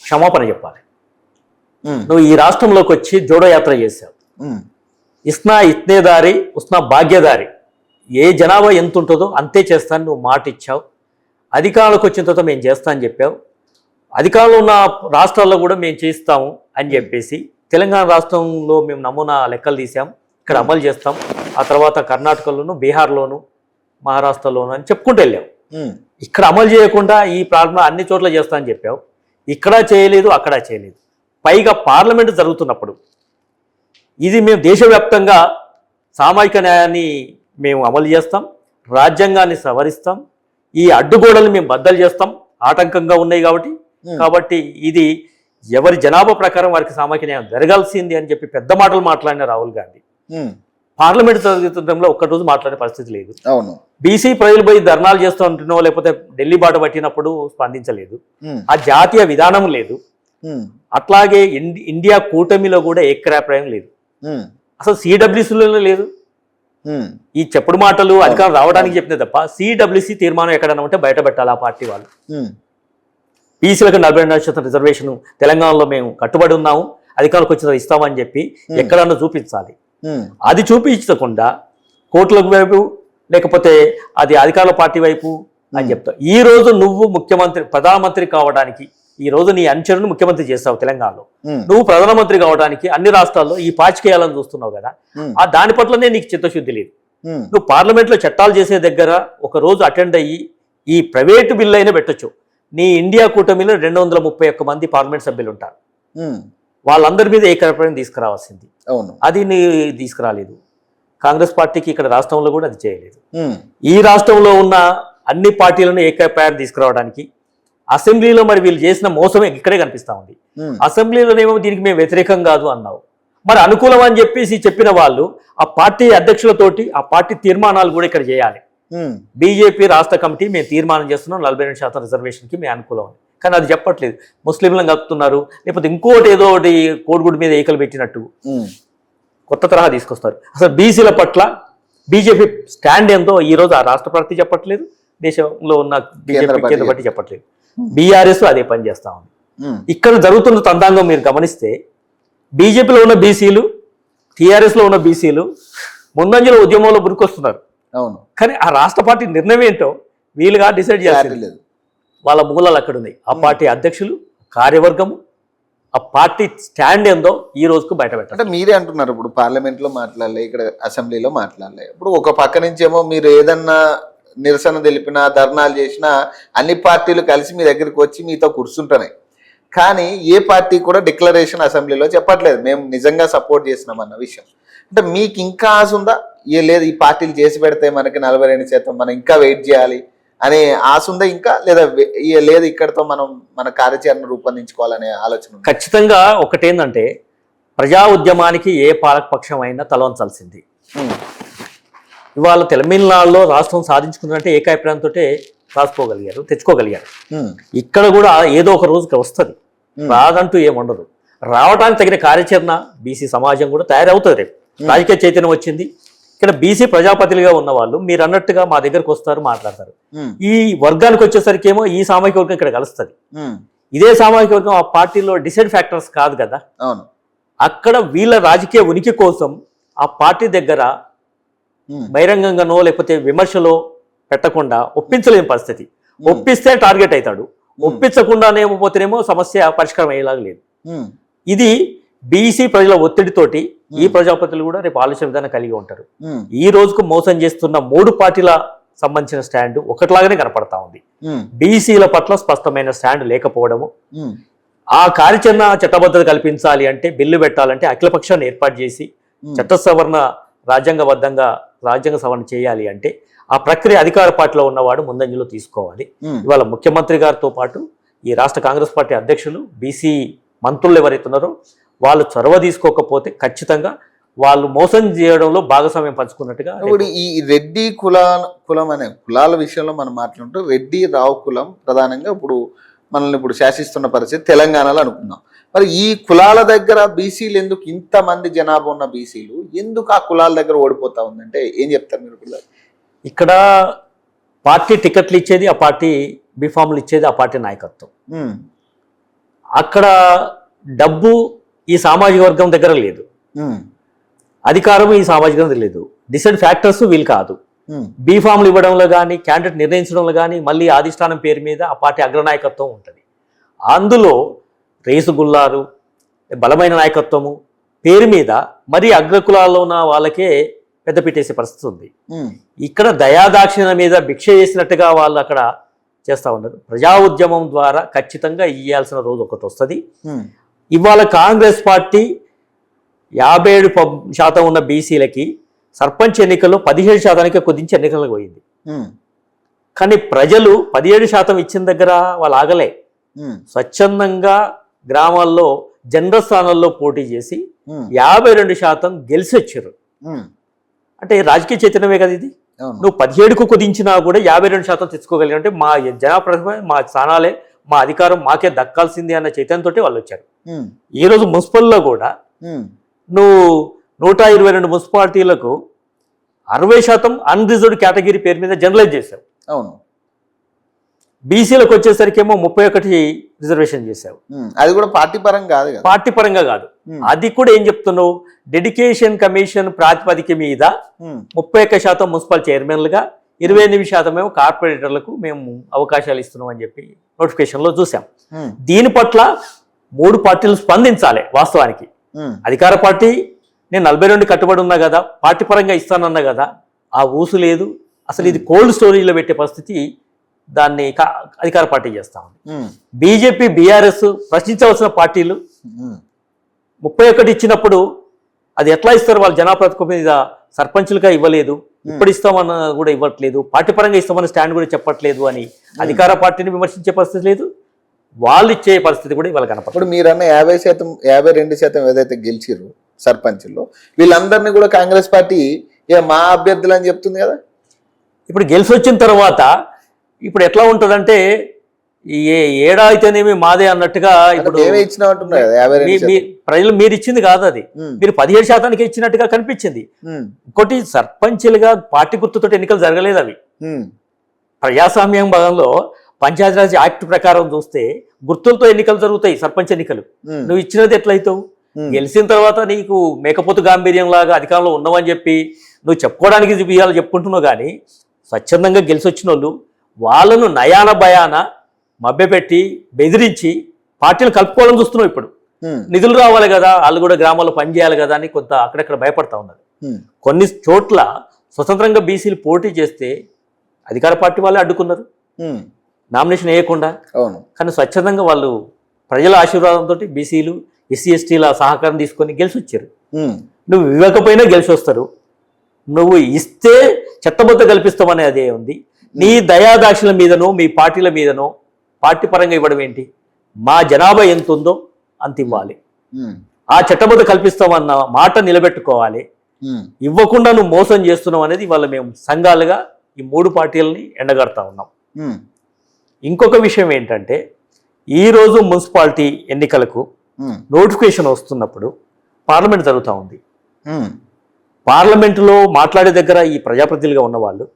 క్షమాపణ చెప్పాలి. నువ్వు ఈ రాష్ట్రంలోకి వచ్చి జోడో యాత్ర చేశావు, ఇస్నా ఇత్నేదారి ఉస్నా భాగ్యదారి, ఏ జనాభా ఎంత ఉంటుందో అంతే చేస్తాను నువ్వు మాట ఇచ్చావు. అధికారంలోకి వచ్చిన తర్వాత మేము చేస్తా అని చెప్పావు. అధికారంలో ఉన్న రాష్ట్రాల్లో కూడా మేము చేస్తాము అని చెప్పేసి తెలంగాణ రాష్ట్రంలో మేము నమూనా లెక్కలు తీసాం, ఇక్కడ అమలు చేస్తాం, ఆ తర్వాత కర్ణాటకలోను బీహార్లోను మహారాష్ట్రలోను అని చెప్పుకుంటూ వెళ్ళావు. ఇక్కడ అమలు చేయకుండా ఈ ప్రారంభం అన్ని చోట్ల చేస్తా అని చెప్పావు, ఇక్కడ చేయలేదు, అక్కడ చేయలేదు. పైగా పార్లమెంటు జరుగుతున్నప్పుడు ఇది మేము దేశవ్యాప్తంగా సామాజిక న్యాయాన్ని మేము అమలు చేస్తాం, రాజ్యాంగాన్ని సవరిస్తాం, ఈ అడ్డుగోడలు మేము బద్దలు చేస్తాం, ఆటంకంగా ఉన్నాయి కాబట్టి ఇది ఎవరి జనాభా ప్రకారం వారికి సామాజిక న్యాయం జరగాల్సింది అని చెప్పి పెద్ద మాటలు మాట్లాడిన రాహుల్ గాంధీ పార్లమెంట్ జరుగుతుండడంలో ఒక్కరోజు మాట్లాడే పరిస్థితి లేదు. అవును, బీసీ ప్రజలు పోయి ధర్నాలు చేస్తూ ఉంటున్నో లేకపోతే ఢిల్లీ బాట పట్టినప్పుడు స్పందించలేదు, ఆ జాతీయ విధానం లేదు. అట్లాగే ఇండియా కూటమిలో కూడా ఏకాభిప్రాయం లేదు, అసలు సిడబ్ల్యూసీలో లేదు. ఈ చెప్పుడు మాటలు అధికారం రావడానికి చెప్తే తప్ప సిడబ్ల్యూసీ తీర్మానం ఎక్కడన్నా ఉంటే బయట పెట్టాలి ఆ పార్టీ వాళ్ళు. బీసీలకు 42% రిజర్వేషన్ తెలంగాణలో మేము కట్టుబడి ఉన్నాము, అధికారులకు వచ్చిన ఇస్తామని చెప్పి ఎక్కడన్నా చూపించాలి. అది చూపించకుండా కోర్టులకు వైపు లేకపోతే అది అధికారుల పార్టీ వైపు అని చెప్తావు. ఈ రోజు నువ్వు ప్రధానమంత్రి కావడానికి, ఈ రోజు నీ అనుచరుని ముఖ్యమంత్రి చేస్తావు తెలంగాణలో, నువ్వు ప్రధానమంత్రి కావడానికి అన్ని రాష్ట్రాల్లో ఈ పాచికేయాలని చూస్తున్నావు కదా, ఆ దాని పట్లనే నీకు చిత్తశుద్ధి లేదు. నువ్వు పార్లమెంట్లో చట్టాలు చేసే దగ్గర ఒక రోజు అటెండ్ అయ్యి ఈ ప్రైవేటు బిల్లు అయినా పెట్టొచ్చు. నీ ఇండియా కూటమిలో 231 మంది పార్లమెంట్ సభ్యులు ఉంటారు, వాళ్ళందరి మీద ఏకాభిప్రాయం తీసుకురావాల్సింది. అవును, అది నీ తీసుకురాలేదు. కాంగ్రెస్ పార్టీకి ఇక్కడ రాష్ట్రంలో కూడా అది చేయలేదు. ఈ రాష్ట్రంలో ఉన్న అన్ని పార్టీలను ఏకాభిప్రాయం తీసుకురావడానికి అసెంబ్లీలో మరి వీళ్ళు చేసిన మోసమే ఇక్కడే కనిపిస్తా ఉంది. అసెంబ్లీలోనేమో దీనికి మేము వ్యతిరేకం కాదు అన్నావు, మరి అనుకూలం అని చెప్పేసి చెప్పిన వాళ్ళు ఆ పార్టీ అధ్యక్షులతోటి ఆ పార్టీ తీర్మానాలు కూడా ఇక్కడ చేయాలి. బీజేపీ రాష్ట్ర కమిటీ మేము తీర్మానం చేస్తున్నాం 42% రిజర్వేషన్కి మేము అనుకూలం అని, కానీ అది చెప్పట్లేదు. ముస్లింలను కలుపుతున్నారు, లేకపోతే ఇంకోటి ఏదో ఒకటి కోడిగుడి మీద ఏకలు పెట్టినట్టు కొత్త తరహా తీసుకొస్తారు. అసలు బీసీల పట్ల బీజేపీ స్టాండ్ ఏందో ఈ రోజు ఆ రాష్ట్ర పార్టీ చెప్పట్లేదు, దేశంలో ఉన్న బీజేపీ కేంద్ర పార్టీ చెప్పట్లేదు. బీఆర్ఎస్ అదే పని చేస్తా ఉంది. ఇక్కడ జరుగుతున్న తందాంగం మీరు గమనిస్తే బీజేపీలో ఉన్న బీసీలు టీఆర్ఎస్లో ఉన్న బీసీలు ముందంజల ఉద్యమంలో గురికొస్తున్నారు. అవును, కానీ ఆ రాష్ట్ర పార్టీ నిర్ణయం ఏంటో వీలుగా డిసైడ్ చేయాలి. వాళ్ళ మూలాలు అక్కడ ఉన్నాయి. ఆ పార్టీ అధ్యక్షులు, కార్యవర్గము, ఆ పార్టీ స్టాండ్ ఏందో ఈ రోజుకు బయట పెట్టాలి. అంటే మీరే అంటున్నారు ఇప్పుడు పార్లమెంట్లో మాట్లాడలే, ఇక్కడ అసెంబ్లీలో మాట్లాడలే. ఇప్పుడు ఒక పక్క నుంచేమో మీరు ఏదన్నా నిరసన తెలిపినా ధర్నాలు చేసినా అన్ని పార్టీలు కలిసి మీ దగ్గరికి వచ్చి మీతో కూర్చుంటున్నాయి, కానీ ఏ పార్టీ కూడా డిక్లరేషన్ అసెంబ్లీలో చెప్పట్లేదు మేము నిజంగా సపోర్ట్ చేసినాం అన్న విషయం. అంటే మీకు ఇంకా ఆశ ఉందా? లేదు ఈ పార్టీలు చేసి పెడితే మనకి 42% మనం ఇంకా వెయిట్ చేయాలి అనే ఆశ ఉందా ఇంకా, లేదా లేదు ఇక్కడతో మనం మన కార్యాచరణ రూపొందించుకోవాలనే ఆలోచన? ఖచ్చితంగా ఒకటేందంటే ప్రజా ఉద్యమానికి ఏ పాలకపక్షం అయినా తలవంచాల్సింది. ఇవాళ తెలంగాణలో రాష్ట్రం సాధించుకుందంటే ఏకాభిప్రాయంతో రాసుకోగలిగారు, తెచ్చుకోగలిగారు. ఉమ్, ఇక్కడ కూడా ఏదో ఒక రోజుకి వస్తుంది, రాదంటూ ఏముండదు. రావడానికి తగిన కార్యాచరణ బీసీ సమాజం కూడా తయారవుతుంది. రేపు రాజకీయ చైతన్యం వచ్చింది, ఇక్కడ బీసీ ప్రజాపతిలుగా ఉన్న వాళ్ళు మీరు అన్నట్టుగా మా దగ్గరకు వస్తారు, మాట్లాడతారు. ఉమ్, ఈ వర్గానికి వచ్చేసరికి ఏమో ఈ సామాజిక వర్గం ఇక్కడ కలుస్తుంది. ఉమ్, ఇదే సామాజిక వర్గం ఆ పార్టీలో డిసైడ్ ఫ్యాక్టర్స్ కాదు కదా. అవును. అక్కడ వీళ్ళ రాజకీయ ఉనికి కోసం ఆ పార్టీ దగ్గర ఉమ్, బహిరంగంగానో లేకపోతే విమర్శలో పెట్టకుండా ఒప్పించలేని పరిస్థితి. ఒప్పిస్తే టార్గెట్ అవుతాడు, ఒప్పించకుండానేమో పోతేనేమో సమస్య పరిష్కారం అయ్యేలాగా లేదు. ఉమ్, ఇది బీసీ ప్రజల ఒత్తిడితోటి ఈ ప్రజాపతులు కూడా రేపు ఆలోచన విధానం కలిగి ఉంటారు. ఉమ్, ఈ రోజుకు మోసం చేస్తున్న 3 పార్టీల సంబంధించిన స్టాండ్ ఒకటిలాగానే కనపడతా ఉంది. ఉమ్, బీసీల పట్ల స్పష్టమైన స్టాండ్ లేకపోవడము, ఉమ్, ఆ కార్యాచరణ చట్టబద్ధత కల్పించాలి అంటే, బిల్లు పెట్టాలంటే అఖిలపక్షాన్ని ఏర్పాటు చేసి చట్ట సవరణ రాజ్యాంగ సవరణ చేయాలి అంటే ఆ ప్రక్రియ అధికార పార్టీలో ఉన్నవాడు ముందంజలో తీసుకోవాలి. ఇవాళ ముఖ్యమంత్రి గారితో పాటు ఈ రాష్ట్ర కాంగ్రెస్ పార్టీ అధ్యక్షులు, బీసీ మంత్రులు ఎవరైతే ఉన్నారో వాళ్ళు చొరవ తీసుకోకపోతే ఖచ్చితంగా వాళ్ళు మోసం చేయడంలో భాగస్వామ్యం పంచుకున్నట్టుగా. ఇప్పుడు ఈ రెడ్డి కులం అనే కులాల విషయంలో మనం మాట్లాడుతూ రెడ్డి రావు కులం ప్రధానంగా మనల్ని శాసిస్తున్న పరిస్థితి తెలంగాణలో అనుకుందాం. మరి ఈ కులాల దగ్గర బీసీలు ఎందుకు, ఇంతమంది జనాభా ఉన్న బీసీలు ఎందుకు ఆ కులాల దగ్గర ఓడిపోతా ఉందంటే ఏం చెప్తారు మీరు? పిల్లలు ఇక్కడ పార్టీ టికెట్లు ఇచ్చేది ఆ పార్టీ, బీఫామ్లు ఇచ్చేది ఆ పార్టీ నాయకత్వం. అక్కడ డబ్బు ఈ సామాజిక వర్గం దగ్గర లేదు, అధికారం ఈ సామాజిక వర్గం లేదు, డిసైడ్ ఫ్యాక్టర్స్ వీళ్ళు కాదు. బీఫామ్లు ఇవ్వడంలో కానీ, క్యాండిడేట్ నిర్ణయించడంలో కానీ మళ్ళీ అధిష్టానం పేరు మీద ఆ పార్టీ అగ్రనాయకత్వం ఉంటుంది. అందులో రేసు గుల్లారు, బలమైన నాయకత్వము పేరు మీద మరి అగ్రకులాల్లో ఉన్న వాళ్ళకే పెద్ద పెట్టేసే పరిస్థితి ఉంది. ఇక్కడ దయాదాక్షిణ మీద భిక్ష చేసినట్టుగా వాళ్ళు అక్కడ చేస్తూ ఉన్నారు. ప్రజా ఉద్యమం ద్వారా ఖచ్చితంగా ఇయ్యాల్సిన రోజు ఒకటి వస్తుంది. ఇవాళ కాంగ్రెస్ పార్టీ 57% ఉన్న బీసీలకి సర్పంచ్ ఎన్నికల్లో 17% కుదించి ఎన్నికలకు పోయింది. కానీ ప్రజలు 17% ఇచ్చిన దగ్గర వాళ్ళు ఆగలే. స్వచ్ఛందంగా గ్రామాల్లో జనరల్ స్థానాల్లో పోటీ చేసి 52% గెలిచి వచ్చారు. అంటే రాజకీయ చైతన్యమే కదా ఇది. నువ్వు 17కు కుదించినా కూడా 52% తెచ్చుకోగలిగి అంటే మా జనప్రతినిధి, మా స్థానాలే, మా అధికారం మాకే దక్కాల్సింది అన్న చైతన్యంతో వాళ్ళు వచ్చారు. ఈ రోజు మున్సిపల్లో కూడా నువ్వు 122 మున్సిపాలిటీలకు 60% అన్రిజర్వ్డ్ కేటగిరీ పేరు మీద జనరలైజ్ చేశావు. అవును. బీసీలకు వచ్చేసరికి ఏమో 31 రిజర్వేషన్ చేశావు. అది కూడా పార్టీ పరంగా కాదు కదా. పార్టీ పరంగా కాదు. అది కూడా ఏం చెప్తున్నావు, డెడికేషన్ కమిషన్ ప్రాతిపదిక మీద 31% మున్సిపల్ చైర్మన్లుగా, 28% ఏమో కార్పొరేటర్లకు మేము అవకాశాలు ఇస్తున్నాం అని చెప్పి నోటిఫికేషన్లో చూసాం. దీని పట్ల 3 పార్టీలు స్పందించాలి. వాస్తవానికి అధికార పార్టీ నేను 42 కట్టుబడి ఉన్నా కదా, పార్టీ పరంగా ఇస్తానన్నా కదా, ఆ ఊసు లేదు. అసలు ఇది కోల్డ్ స్టోరేజ్లో పెట్టే పరిస్థితి దాన్ని అధికార పార్టీ చేస్తా ఉంది. బీజేపీ, బీఆర్ఎస్ ప్రశ్నించవలసిన పార్టీలు 31 ఇచ్చినప్పుడు అది ఎట్లా ఇస్తారు? వాళ్ళు జనాప్రతినిధుల మీద సర్పంచులుగా ఇవ్వలేదు, ఇప్పుడు ఇస్తామన్న కూడా ఇవ్వట్లేదు, పార్టీ పరంగా ఇస్తామన్న స్టాండ్ కూడా చెప్పట్లేదు అని అధికార పార్టీని విమర్శించే పరిస్థితి లేదు, వాళ్ళు ఇచ్చే పరిస్థితి కూడా ఇవాళ కనపడదు. ఇప్పుడు మీరన్న 50%, 52% ఏదైతే గెలిచిర్రు సర్పంచుల్లో, వీళ్ళందరినీ కూడా కాంగ్రెస్ పార్టీ మా అభ్యర్థులు అని చెప్తుంది కదా. ఇప్పుడు గెలిచి వచ్చిన తర్వాత ఇప్పుడు ఎట్లా ఉంటుందంటే ఏడా అయితేనేమి మాదే అన్నట్టుగా ఇప్పుడు ప్రజలు మీరు ఇచ్చింది కాదు, అది మీరు 17%కి ఇచ్చినట్టుగా కనిపించింది. ఇంకోటి సర్పంచులుగా పార్టీ గుర్తుతో ఎన్నికలు జరగలేదు. అవి ప్రజాస్వామ్యం భాగంలో పంచాయతీరాజ్ యాక్ట్ ప్రకారం చూస్తే గుర్తులతో ఎన్నికలు జరుగుతాయి. సర్పంచ్ ఎన్నికలు నువ్వు ఇచ్చినది ఎట్లయితావు? గెలిచిన తర్వాత నీకు మేకపోతు గాంభీర్యం లాగా అధికారంలో ఉన్నావని చెప్పి నువ్వు చెప్పుకోవడానికి చెప్పుకుంటున్నావు. కానీ స్వచ్ఛందంగా గెలిచి వచ్చిన వాళ్ళు వాళ్ళను నయాన భయాన మభ్యపెట్టి బెదిరించి పార్టీలు కలుపుకోవాలని చూస్తున్నావు. ఇప్పుడు నిధులు రావాలి కదా, వాళ్ళు కూడా గ్రామాల్లో పనిచేయాలి కదా అని కొంత అక్కడక్కడ భయపడతా ఉన్నారు. కొన్ని చోట్ల స్వతంత్రంగా బీసీలు పోటీ చేస్తే అధికార పార్టీ వాళ్ళే అడ్డుకున్నారు, నామినేషన్ వేయకుండా. కానీ స్వచ్ఛందంగా వాళ్ళు ప్రజల ఆశీర్వాదంతో బీసీలు, ఎస్సీ ఎస్టీల సహకారం తీసుకొని గెలిచి వచ్చారు. నువ్వు ఇవ్వకపోయినా గెలిచి వస్తారు. నువ్వు ఇస్తే చట్టబద్ధ కల్పిస్తామనే అదే ఉంది. నీ దయాదాక్షిల మీదనో మీ పార్టీల మీదనో పార్టీ పరంగా ఇవ్వడం ఏంటి? మా జనాభా ఎంత ఉందో అంత ఇవ్వాలి, ఆ చట్టబద్ధ కల్పిస్తామన్న మాట నిలబెట్టుకోవాలి. ఇవ్వకుండా నువ్వు మోసం చేస్తున్నావు అనేది ఇవాళ మేము సంఘాలుగా ఈ 3 పార్టీలని ఎండగడతా ఉన్నాం. ఉమ్, ఇంకొక విషయం ఏంటంటే ఈరోజు మున్సిపాలిటీ ఎన్నికలకు ఉమ్, నోటిఫికేషన్ వస్తున్నప్పుడు పార్లమెంట్ జరుగుతూ ఉంది. ఉమ్, పార్లమెంటులో మాట్లాడే దగ్గర ఈ ప్రజాప్రతినిధులుగా ఉన్నవాళ్ళు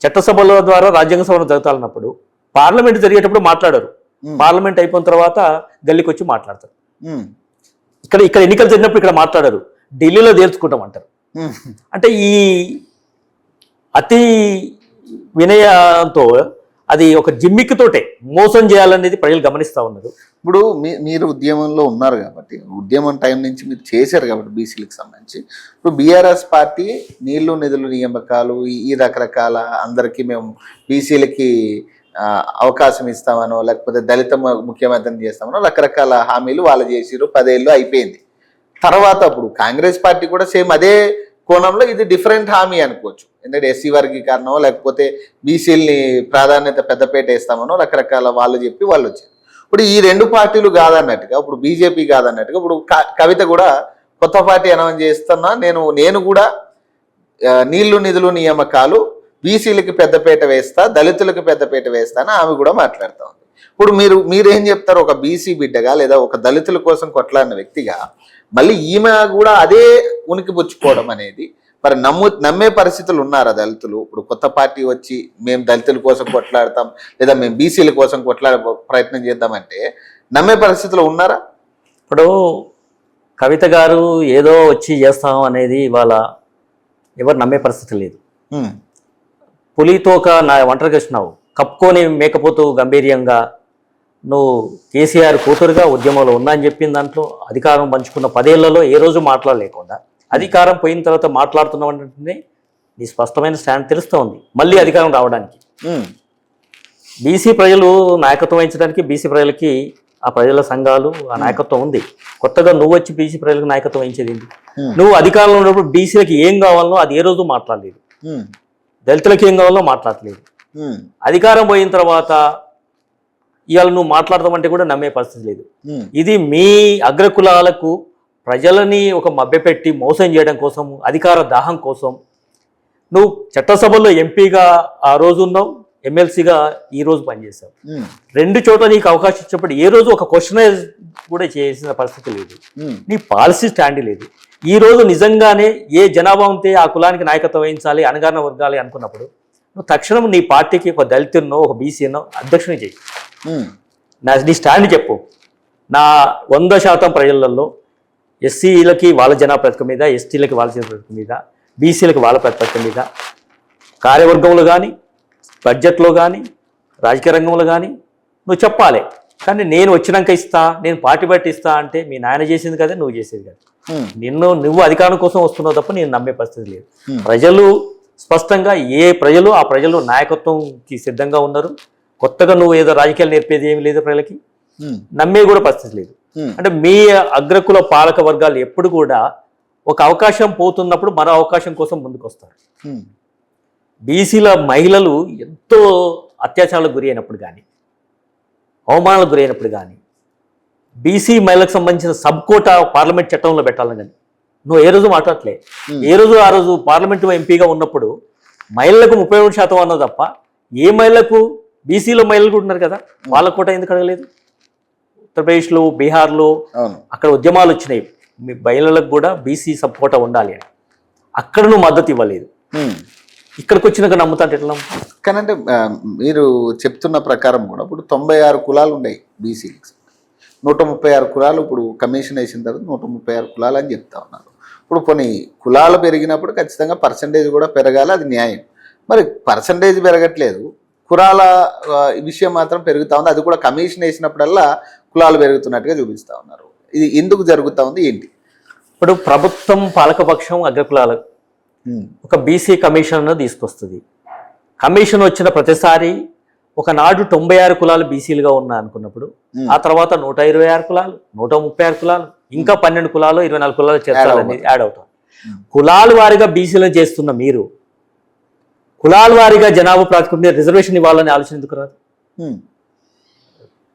చట్టసభల ద్వారా రాజ్యాంగ సభలు జరుగుతున్నప్పుడు పార్లమెంట్ జరిగేటప్పుడు మాట్లాడరు. ఉమ్, పార్లమెంట్ అయిపోయిన తర్వాత గల్లీకి వచ్చి మాట్లాడతారు. ఉమ్, ఇక్కడ ఇక్కడ ఎన్నికలు జరిగినప్పుడు ఇక్కడ మాట్లాడరు, ఢిల్లీలో తేల్చుకుంటాం అంటారు. ఉమ్. అంటే ఈ అతి వినయంతో అది ఒక జిమ్మిక్తోటే మోసం చేయాలనేది ప్రజలు గమనిస్తూ ఉన్నారు. ఇప్పుడు మీరు ఉద్యమంలో ఉన్నారు కాబట్టి, ఉద్యమం టైం నుంచి మీరు చేశారు కాబట్టి బీసీలకు సంబంధించి, ఇప్పుడు బీఆర్ఎస్ పార్టీ నీళ్లు నిధులు నియామకాలు ఈ రకరకాల అందరికీ మేము బీసీలకి అవకాశం ఇస్తామనో లేకపోతే దళిత ముఖ్యమంత్రిని చేస్తామనో రకరకాల హామీలు వాళ్ళు చేసిరు, 10 ఏళ్ళు అయిపోయింది. తర్వాత అప్పుడు కాంగ్రెస్ పార్టీ కూడా సేమ్ అదే కోణంలో ఇది డిఫరెంట్ హామీ అనుకోవచ్చు. ఎందుకంటే ఎస్సీ వర్గీకరణో లేకపోతే బీసీలని ప్రాధాన్యత పెద్దపేట వేస్తామనో రకరకాల వాళ్ళు చెప్పి వాళ్ళు వచ్చారు. ఇప్పుడు ఈ రెండు పార్టీలు కాదన్నట్టుగా, ఇప్పుడు బీజేపీ కాదన్నట్టుగా ఇప్పుడు కవిత కూడా కొత్త పార్టీ అనౌన్స్ చేస్తున్నా, నేను కూడా నీళ్లు నిధులు నియామకాలు బీసీలకి పెద్దపేట వేస్తా, దళితులకు పెద్దపేట వేస్తా అని ఆమె కూడా మాట్లాడుతూ ఉంది. ఇప్పుడు మీరేం చెప్తారు? ఒక బీసీ బిడ్డగా లేదా ఒక దళితుల కోసం కొట్లాడిన వ్యక్తిగా మళ్ళీ ఈమె కూడా అదే ఉనికి పుచ్చుకోవడం అనేది మరి నమ్మే పరిస్థితులు ఉన్నారా దళితులు? ఇప్పుడు కొత్త పార్టీ వచ్చి మేము దళితుల కోసం కొట్లాడతాం లేదా మేము బీసీల కోసం ప్రయత్నం చేద్దామంటే నమ్మే పరిస్థితులు ఉన్నారా? ఇప్పుడు కవిత గారు ఏదో వచ్చి చేస్తాం అనేది ఇవాళ ఎవరు నమ్మే పరిస్థితి లేదు. పులితోక నా ఒంటరిగా వచ్చినావు, కప్పుకొని మేకపోతూ గంభీర్యంగా నువ్వు కేసీఆర్ కూతురుగా ఉద్యమంలో ఉన్నా అని చెప్పిన దాంట్లో అధికారం పంచుకున్న 10 ఏళ్లలో ఏ రోజు మాట్లాడలేకుండా అధికారం పోయిన తర్వాత మాట్లాడుతున్నావు అంటే నీ స్పష్టమైన స్టాండ్ తెలుస్తూ ఉంది మళ్ళీ అధికారం రావడానికి. బీసీ ప్రజలు నాయకత్వం వహించడానికి బీసీ ప్రజలకి ఆ ప్రజల సంఘాలు ఆ నాయకత్వం ఉంది. కొత్తగా నువ్వు వచ్చి బీసీ ప్రజలకు నాయకత్వం వహించేది ఏంటి? నువ్వు అధికారంలో ఉన్నప్పుడు బీసీలకి ఏం కావాలో అది ఏ రోజు మాట్లాడలేదు, దళితులకి ఏం కావాలో మాట్లాడలేదు. అధికారం పోయిన తర్వాత ఇవాళ నువ్వు మాట్లాడతామంటే కూడా నమ్మే పరిస్థితి లేదు. ఇది మీ అగ్రకులాలకు ప్రజలని ఒక మభ్యపెట్టి మోసం చేయడం కోసం, అధికార దాహం కోసం నువ్వు చట్టసభలో ఎంపీగా ఆ రోజు ఉన్నావు, ఎమ్మెల్సీగా ఈ రోజు పనిచేసావు. 2 చోట్ల నీకు అవకాశం ఇచ్చినప్పుడు ఏ రోజు ఒక క్వశ్చనైజ్ కూడా చేసిన పరిస్థితి లేదు, నీ పాలసీ స్టాండ్ లేదు. ఈ రోజు నిజంగానే ఏ జనాభా ఉంటే ఆ కులానికి నాయకత్వం వహించాలి, అణగారిన వర్గాలి అనుకున్నప్పుడు నువ్వు తక్షణం నీ పార్టీకి ఒక దళితున్నో ఒక బీసీనో అధ్యక్షుని చేయి. నీ స్టాండ్ చెప్పు. నా 100% ప్రజలలో ఎస్సీలకి వాళ్ళ జనాభా ప్రాతిపదిక మీద, ఎస్టీలకి వాళ్ళ జనాభా ప్రాతిపదిక మీద, బీసీలకి వాళ్ళ ప్రాతిపదిక మీద కార్యవర్గంలో కానీ బడ్జెట్లో కానీ రాజకీయ రంగంలో కానీ నువ్వు చెప్పాలి. కానీ నేను వచ్చినాక ఇస్తా, నేను పార్టీ బట్టి ఇస్తా అంటే మీ నాయన చేసింది కదా, నువ్వు చేసేది కదా. నువ్వు అధికారం కోసం వస్తున్నావు తప్ప నేను నమ్మే పరిస్థితి లేదు. ప్రజలు స్పష్టంగా ప్రజలు ఆ ప్రజలు నాయకత్వంకి సిద్ధంగా ఉన్నారు. కొత్తగా నువ్వు ఏదో రాజకీయాలు నేర్పేది ఏమి లేదు, ప్రజలకి నమ్మే కూడా పరిస్థితి లేదు. అంటే మీ అగ్రకుల పాలక వర్గాలు ఎప్పుడు కూడా ఒక అవకాశం పోతున్నప్పుడు మరో అవకాశం కోసం ముందుకు వస్తారు. బీసీల మహిళలు ఎంతో అత్యాచారాలకు గురి అయినప్పుడు కానీ, అవమానాలకు గురి అయినప్పుడు కానీ, బీసీ మహిళలకు సంబంధించిన సబ్ కోటా పార్లమెంట్ చట్టంలో పెట్టాలని కానీ నువ్వు ఏ రోజు మాట్లాడలే. ఆ రోజు పార్లమెంటు ఎంపీగా ఉన్నప్పుడు మహిళలకు 33% అన్నది తప్ప ఏ మహిళలకు, బీసీలో మహిళలు కూడా ఉన్నారు కదా, వాళ్ళ కోట ఎందుకు అడగలేదు? ఉత్తరప్రదేశ్లో, బీహార్లో అక్కడ ఉద్యమాలు వచ్చినాయి, మీ మహిళలకు కూడా బీసీ సబ్ కోటా ఉండాలి అని. అక్కడ నువ్వు మద్దతు ఇవ్వలేదు. ఇక్కడికి వచ్చినాక నమ్ముతాంటే ఎట్లా? కానంటే మీరు చెప్తున్న ప్రకారం కూడా ఇప్పుడు 96 కులాలు ఉన్నాయి బీసీలకు, 136 కులాలు ఇప్పుడు కమిషన్ వేసిన తర్వాత 136 కులాలు అని చెప్తా ఉన్నారు. ఇప్పుడు కొన్ని కులాలు పెరిగినప్పుడు ఖచ్చితంగా పర్సంటేజ్ కూడా పెరగాలి, అది న్యాయం. మరి పర్సంటేజ్ పెరగట్లేదు, కులాల విషయం మాత్రం పెరుగుతూ ఉంది. అది కూడా కమిషన్ వేసినప్పుడల్లా కులాలు పెరుగుతున్నట్టుగా చూపిస్తూ ఉన్నారు. ఇది ఎందుకు జరుగుతూ ఉంది ఏంటి? ఇప్పుడు ప్రభుత్వం పాలకపక్షం అగ్రకులాల ఒక బీసీ కమిషన్ తీసుకొస్తుంది. కమిషన్ వచ్చిన ప్రతిసారి ఒకనాడు 96 కులాలు బీసీలుగా ఉన్నాయి అనుకున్నప్పుడు ఆ తర్వాత 126 కులాలు, 136 కులాలు, ఇంకా 12 కులాలు, 24 కులాలు చేర్చాలని యాడ్ అవుతాం. కులాల వారిగా బీసీలను చేస్తున్న మీరు కులాల వారిగా జనాభా ప్రాతిపదికన రిజర్వేషన్ ఇవ్వాలని ఆలోచన ఎందుకు రాదు?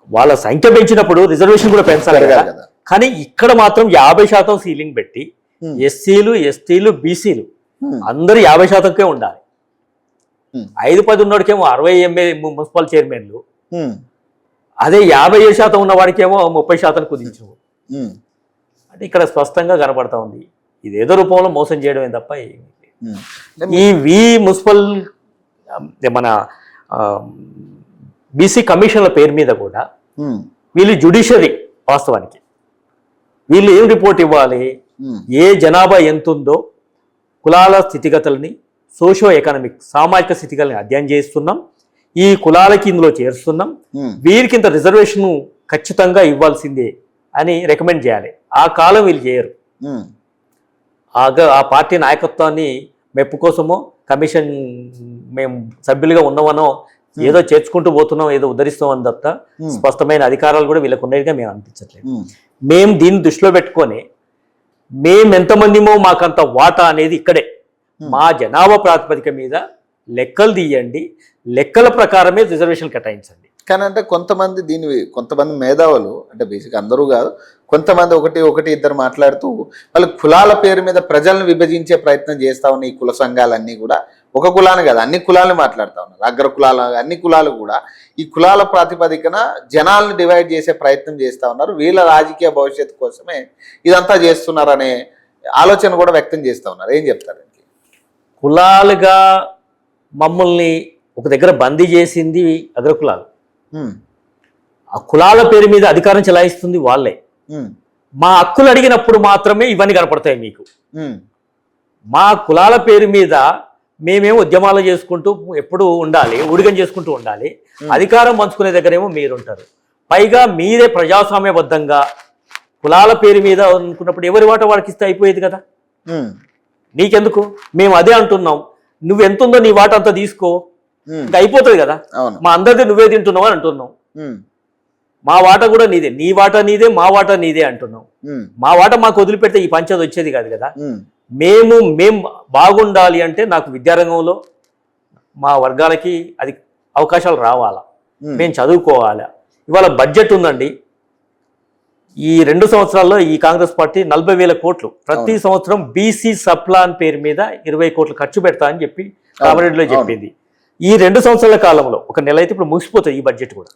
వాళ్ళ సంఖ్య పెంచినప్పుడు రిజర్వేషన్ కూడా పెంచాలి కదా. కానీ ఇక్కడ మాత్రం 50% సీలింగ్ పెట్టి ఎస్సీలు, ఎస్టీలు, బీసీలు అందరూ 50%కే ఉండాలి. 5-10 ఉన్నోడికేమో 60 మున్సిపల్ చైర్మన్లు, ఉమ్, అదే 57% ఉన్న వాడికేమో 30% కుదించు. అంటే ఇక్కడ స్పష్టంగా కనపడతా ఉంది ఇది ఏదో రూపంలో మోసం చేయడమే తప్ప ఈ మున్సిపల్ మన బీసీ కమిషన్ల పేరు మీద కూడా వీళ్ళు జ్యుడిషియరీ వాస్తవానికి వీళ్ళు ఏం రిపోర్ట్ ఇవ్వాలి, ఏ జనాభా ఎంత ఉందో కులాల స్థితిగతులని సోషో ఎకనామిక్ సామాజిక స్థితిగతులని అధ్యయనం చేస్తున్నాం, ఈ కులాలకి ఇందులో చేరుస్తున్నాం, వీరికి ఇంత రిజర్వేషన్ ఖచ్చితంగా ఇవ్వాల్సిందే అని రికమెండ్ చేయాలి. ఆ కాలం వీళ్ళు చేయరు. ఆ పార్టీ నాయకత్వాన్ని మెప్పు కోసమో కమిషన్ మేము సభ్యులుగా ఉన్నామనో ఏదో చేర్చుకుంటూ పోతున్నాం, ఏదో ఉద్ధరిస్తామని తప్ప స్పష్టమైన అధికారాలు కూడా వీళ్ళకు ఉన్నట్టుగా మేము అనిపించట్లేదు. మేము దీన్ని దృష్టిలో పెట్టుకొని మేము ఎంతమందిమో మాకంత వాటా అనేది ఇక్కడే మా జనాభా ప్రాతిపదిక మీద లెక్కలు తీయండి, లెక్కల ప్రకారమే రిజర్వేషన్ కేటాయించండి. కానీ అంటే కొంతమంది మేధావులు అంటే బేసిక్ అందరూ కాదు, కొంతమంది ఒకటి ఇద్దరు మాట్లాడుతూ వాళ్ళు కులాల పేరు మీద ప్రజలను విభజించే ప్రయత్నం చేస్తా ఉన్న ఈ కుల సంఘాలన్నీ కూడా ఒక కులాన్ని కాదు అన్ని కులాలను మాట్లాడుతూ ఉన్నారు. అగ్ర కులాల అన్ని కులాలు కూడా ఈ కులాల ప్రాతిపదికన జనాలను డివైడ్ చేసే ప్రయత్నం చేస్తూ ఉన్నారు. వీళ్ళ రాజకీయ భవిష్యత్తు కోసమే ఇదంతా చేస్తున్నారనే ఆలోచన కూడా వ్యక్తం చేస్తూ ఉన్నారు. ఏం చెప్తారు? కులాలుగా మమ్మల్ని ఒక దగ్గర బందీ చేసింది అగ్ర కులాలు. ఆ కులాల పేరు మీద అధికారం చెలాయిస్తుంది వాళ్ళే. మా హక్కులు అడిగినప్పుడు మాత్రమే ఇవన్నీ కనపడతాయి మీకు. మా కులాల పేరు మీద మేమేమో ఉద్యమాలు చేసుకుంటూ ఎప్పుడు ఉండాలి, ఊడిగం చేసుకుంటూ ఉండాలి, అధికారం పంచుకునే దగ్గరేమో మీరుంటారు. పైగా మీరే ప్రజాస్వామ్యబద్ధంగా కులాల పేరు మీద అనుకున్నప్పుడు ఎవరి వాట వాడికి ఇస్తే అయిపోయేది కదా. నీకెందుకు? మేము అదే అంటున్నాం, నువ్వు ఎంత ఉందో నీ వాట అంతా తీసుకో, ఇంకా అయిపోతుంది కదా. మా అందరిది నువ్వే తింటున్నావు అని అంటున్నావు. మా వాట కూడా నీదే, నీ వాట నీదే, మా వాట నీదే అంటున్నావు. మా వాట మాకు వదిలిపెడితే ఈ పంచాయతీ వచ్చేది కాదు కదా. మేము బాగుండాలి అంటే నాకు విద్యారంగంలో మా వర్గాలకి అది అవకాశాలు రావాలా, మేము చదువుకోవాలా. ఇవాళ బడ్జెట్ ఉందండి. ఈ 2 సంవత్సరాల్లో ఈ కాంగ్రెస్ పార్టీ 40,000 కోట్లు ప్రతి సంవత్సరం బీసీ సప్లాన్ పేరు మీద 20 కోట్లు ఖర్చు పెడతా అని చెప్పి కామారెడ్డిలో చెప్పింది. ఈ 2 సంవత్సరాల కాలంలో ఒక నెల అయితే ఇప్పుడు ముగిసిపోతుంది ఈ బడ్జెట్ కూడా.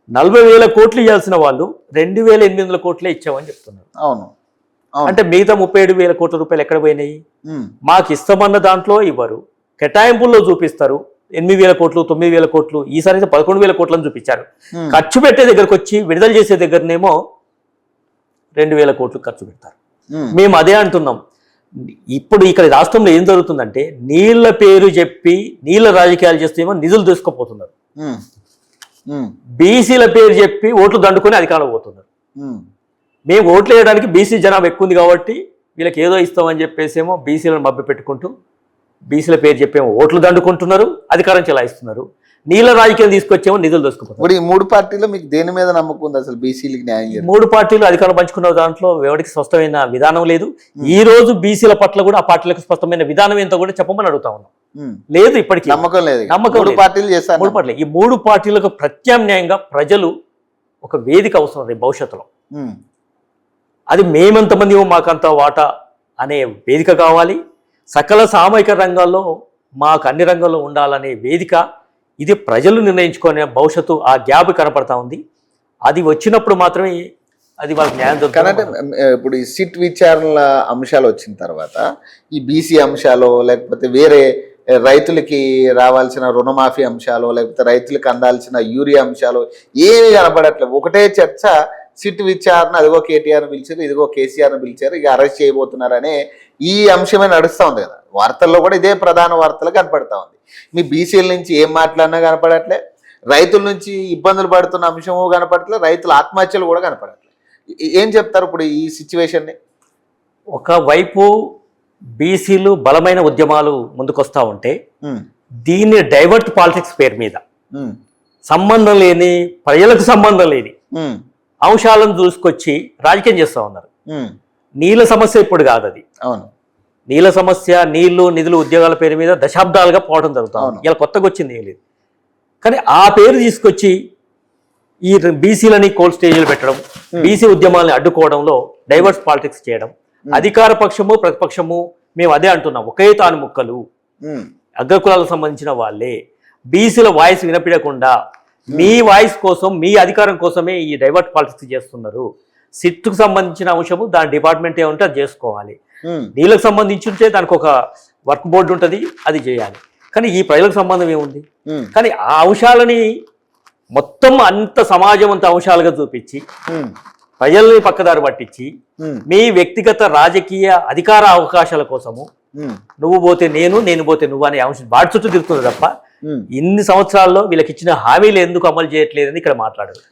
40,000 కోట్లు ఇవ్వాల్సిన వాళ్ళు 2,800 కోట్లే ఇచ్చామని చెప్తున్నారు. అంటే మిగతా 37,000 కోట్ల రూపాయలు ఎక్కడ పోయినాయి? మాకు ఇస్తామన్న దాంట్లో ఇవ్వరు, కేటాయింపుల్లో చూపిస్తారు 8,000 కోట్లు 9,000 కోట్లు, ఈసారి అయితే 11,000 కోట్లను చూపించారు. ఖర్చు పెట్టే దగ్గరకు వచ్చి విడుదల చేసే దగ్గరనేమో 2,000 కోట్లు ఖర్చు పెడతారు. మేము అదే అంటున్నాం. ఇప్పుడు ఇక్కడ రాష్ట్రంలో ఏం జరుగుతుందంటే నీళ్ల పేరు చెప్పి నీళ్ల రాజకీయాలు చేస్తేమో నిధులు దూసుకుపోతున్నారు, బీసీల పేరు చెప్పి ఓట్లు దండుకొని అధికారంలో పోతున్నారు. మేము ఓట్లు వేయడానికి బీసీ జనాభా ఎక్కువ ఉంది కాబట్టి వీళ్ళకి ఏదో ఇస్తామని చెప్పేసేమో బీసీలను మభ్య పెట్టుకుంటూ బీసీల పేరు చెప్పేమో ఓట్లు దండుకుంటున్నారు, అధికారం చెలాయిస్తున్నారు. నీళ్ళ రాజకీయం తీసుకొచ్చేమో నిధులు దోసుకుపోతారు. ఇప్పుడు ఈ 3 పార్టీలో మీకు దేని మీద నమ్మకం ఉంది అసలు? బీసీలకు న్యాయం 3 పార్టీలు అధికారం పంచుకున్న దాంట్లో ఎవరికి స్పష్టమైన విధానం లేదు. ఈ రోజు బీసీల పట్ల కూడా ఆ పార్టీలకు స్పష్టమైన విధానం ఏంటో కూడా చెప్పమని అడుగుతా ఉన్నాం. లేదు, ఇప్పటికీ నమ్మకం లేదు. 3 పార్టీలు చేస్తారు. 3 పార్టీలు. ఈ 3 పార్టీలకు ప్రత్యామ్నాయంగా ప్రజలు ఒక వేదిక అవసరం రేపు భవిష్యత్తులో. అది మేమెంతమంది మాకంత వాటా అనే వేదిక కావాలి. సకల సామాజిక రంగాల్లో మాకు అన్ని రంగాల్లో ఉండాలనే వేదిక. ఇది ప్రజలు నిర్ణయించుకునే భవిష్యత్తు. ఆ గ్యాప్ కనపడతా ఉంది. అది వచ్చినప్పుడు మాత్రమే అది వాళ్ళకి న్యాయం దొరుకుతుంది. ఇప్పుడు ఈ సిట్ విచారణల అంశాలు వచ్చిన తర్వాత ఈ బీసీ అంశాలు లేకపోతే వేరే రైతులకి రావాల్సిన రుణమాఫీ అంశాలు లేకపోతే రైతులకు అందాల్సిన యూరియా అంశాలు ఏమీ కనపడట్లేదు. ఒకటే చర్చ, సిట్ విచారణ, అదిగో కేటీఆర్ పిలిచారు, ఇదిగో కేసీఆర్ని పిలిచారు, ఇక అరెస్ట్ చేయబోతున్నారనే ఈ అంశమే నడుస్తూ ఉంది కదా. వార్తల్లో కూడా ఇదే ప్రధాన వార్తలు కనపడతా ఉంది. మీ బీసీల నుంచి ఏం మాట్లాడినా కనపడట్లే, రైతుల నుంచి ఇబ్బందులు పడుతున్న అంశము కనపడట్లే, రైతుల ఆత్మహత్యలు కూడా కనపడట్లే. ఏం చెప్తారు ఇప్పుడు ఈ సిచ్యువేషన్ని? ఒకవైపు బీసీలు బలమైన ఉద్యమాలు ముందుకొస్తా ఉంటే దీన్ని డైవర్ట్ పాలిటిక్స్ పేరు మీద సంబంధం లేని, ప్రజలకు సంబంధం లేని అంశాలను చూసుకొచ్చి రాజకీయం చేస్తూ ఉన్నారు. నీళ్ళ సమస్య ఇప్పుడు కాదు అది. నీళ్ళ సమస్య, నీళ్లు, నిధులు, ఉద్యోగాల పేరు మీద దశాబ్దాలుగా పోవడం జరుగుతుంది. ఇలా కొత్తగా వచ్చింది ఏం లేదు. కానీ ఆ పేరు తీసుకొచ్చి ఈ బీసీలని కోల్డ్ స్టేజ్లు పెట్టడం, బీసీ ఉద్యమాలను అడ్డుకోవడంలో డైవర్స్ పాలిటిక్స్ చేయడం, అధికార పక్షము ప్రతిపక్షము మేము అదే అంటున్నాం, ఒకే తాను ముక్కలు అగ్రకులాలకు సంబంధించిన వాళ్ళే బీసీల వాయిస్ వినపడకుండా మీ వాయిస్ కోసం మీ అధికారం కోసమే ఈ డైవర్ట్ పాలిటిక్స్ చేస్తున్నారు. సిట్కు సంబంధించిన అంశము దాని డిపార్ట్మెంట్ ఏమంటే అది చేసుకోవాలి. వీళ్ళకి సంబంధించి ఉంటే దానికి ఒక వర్క్ బోర్డు ఉంటుంది, అది చేయాలి. కానీ ఈ ప్రజలకు సంబంధం ఏముంది? కానీ ఆ అంశాలని మొత్తం అంత సమాజం అంత అంశాలుగా చూపించి ప్రజల్ని పక్కదారి పట్టించి మీ వ్యక్తిగత రాజకీయ అధికార అవకాశాల కోసము నువ్వు పోతే నేను పోతే నువ్వు అనే అంశం వాటి చుట్టూ తిరుగుతుంది తప్ప ఇన్ని సంవత్సరాల్లో వీళ్ళకి ఇచ్చిన హామీలు ఎందుకు అమలు చేయట్లేదని ఇక్కడ మాట్లాడారు.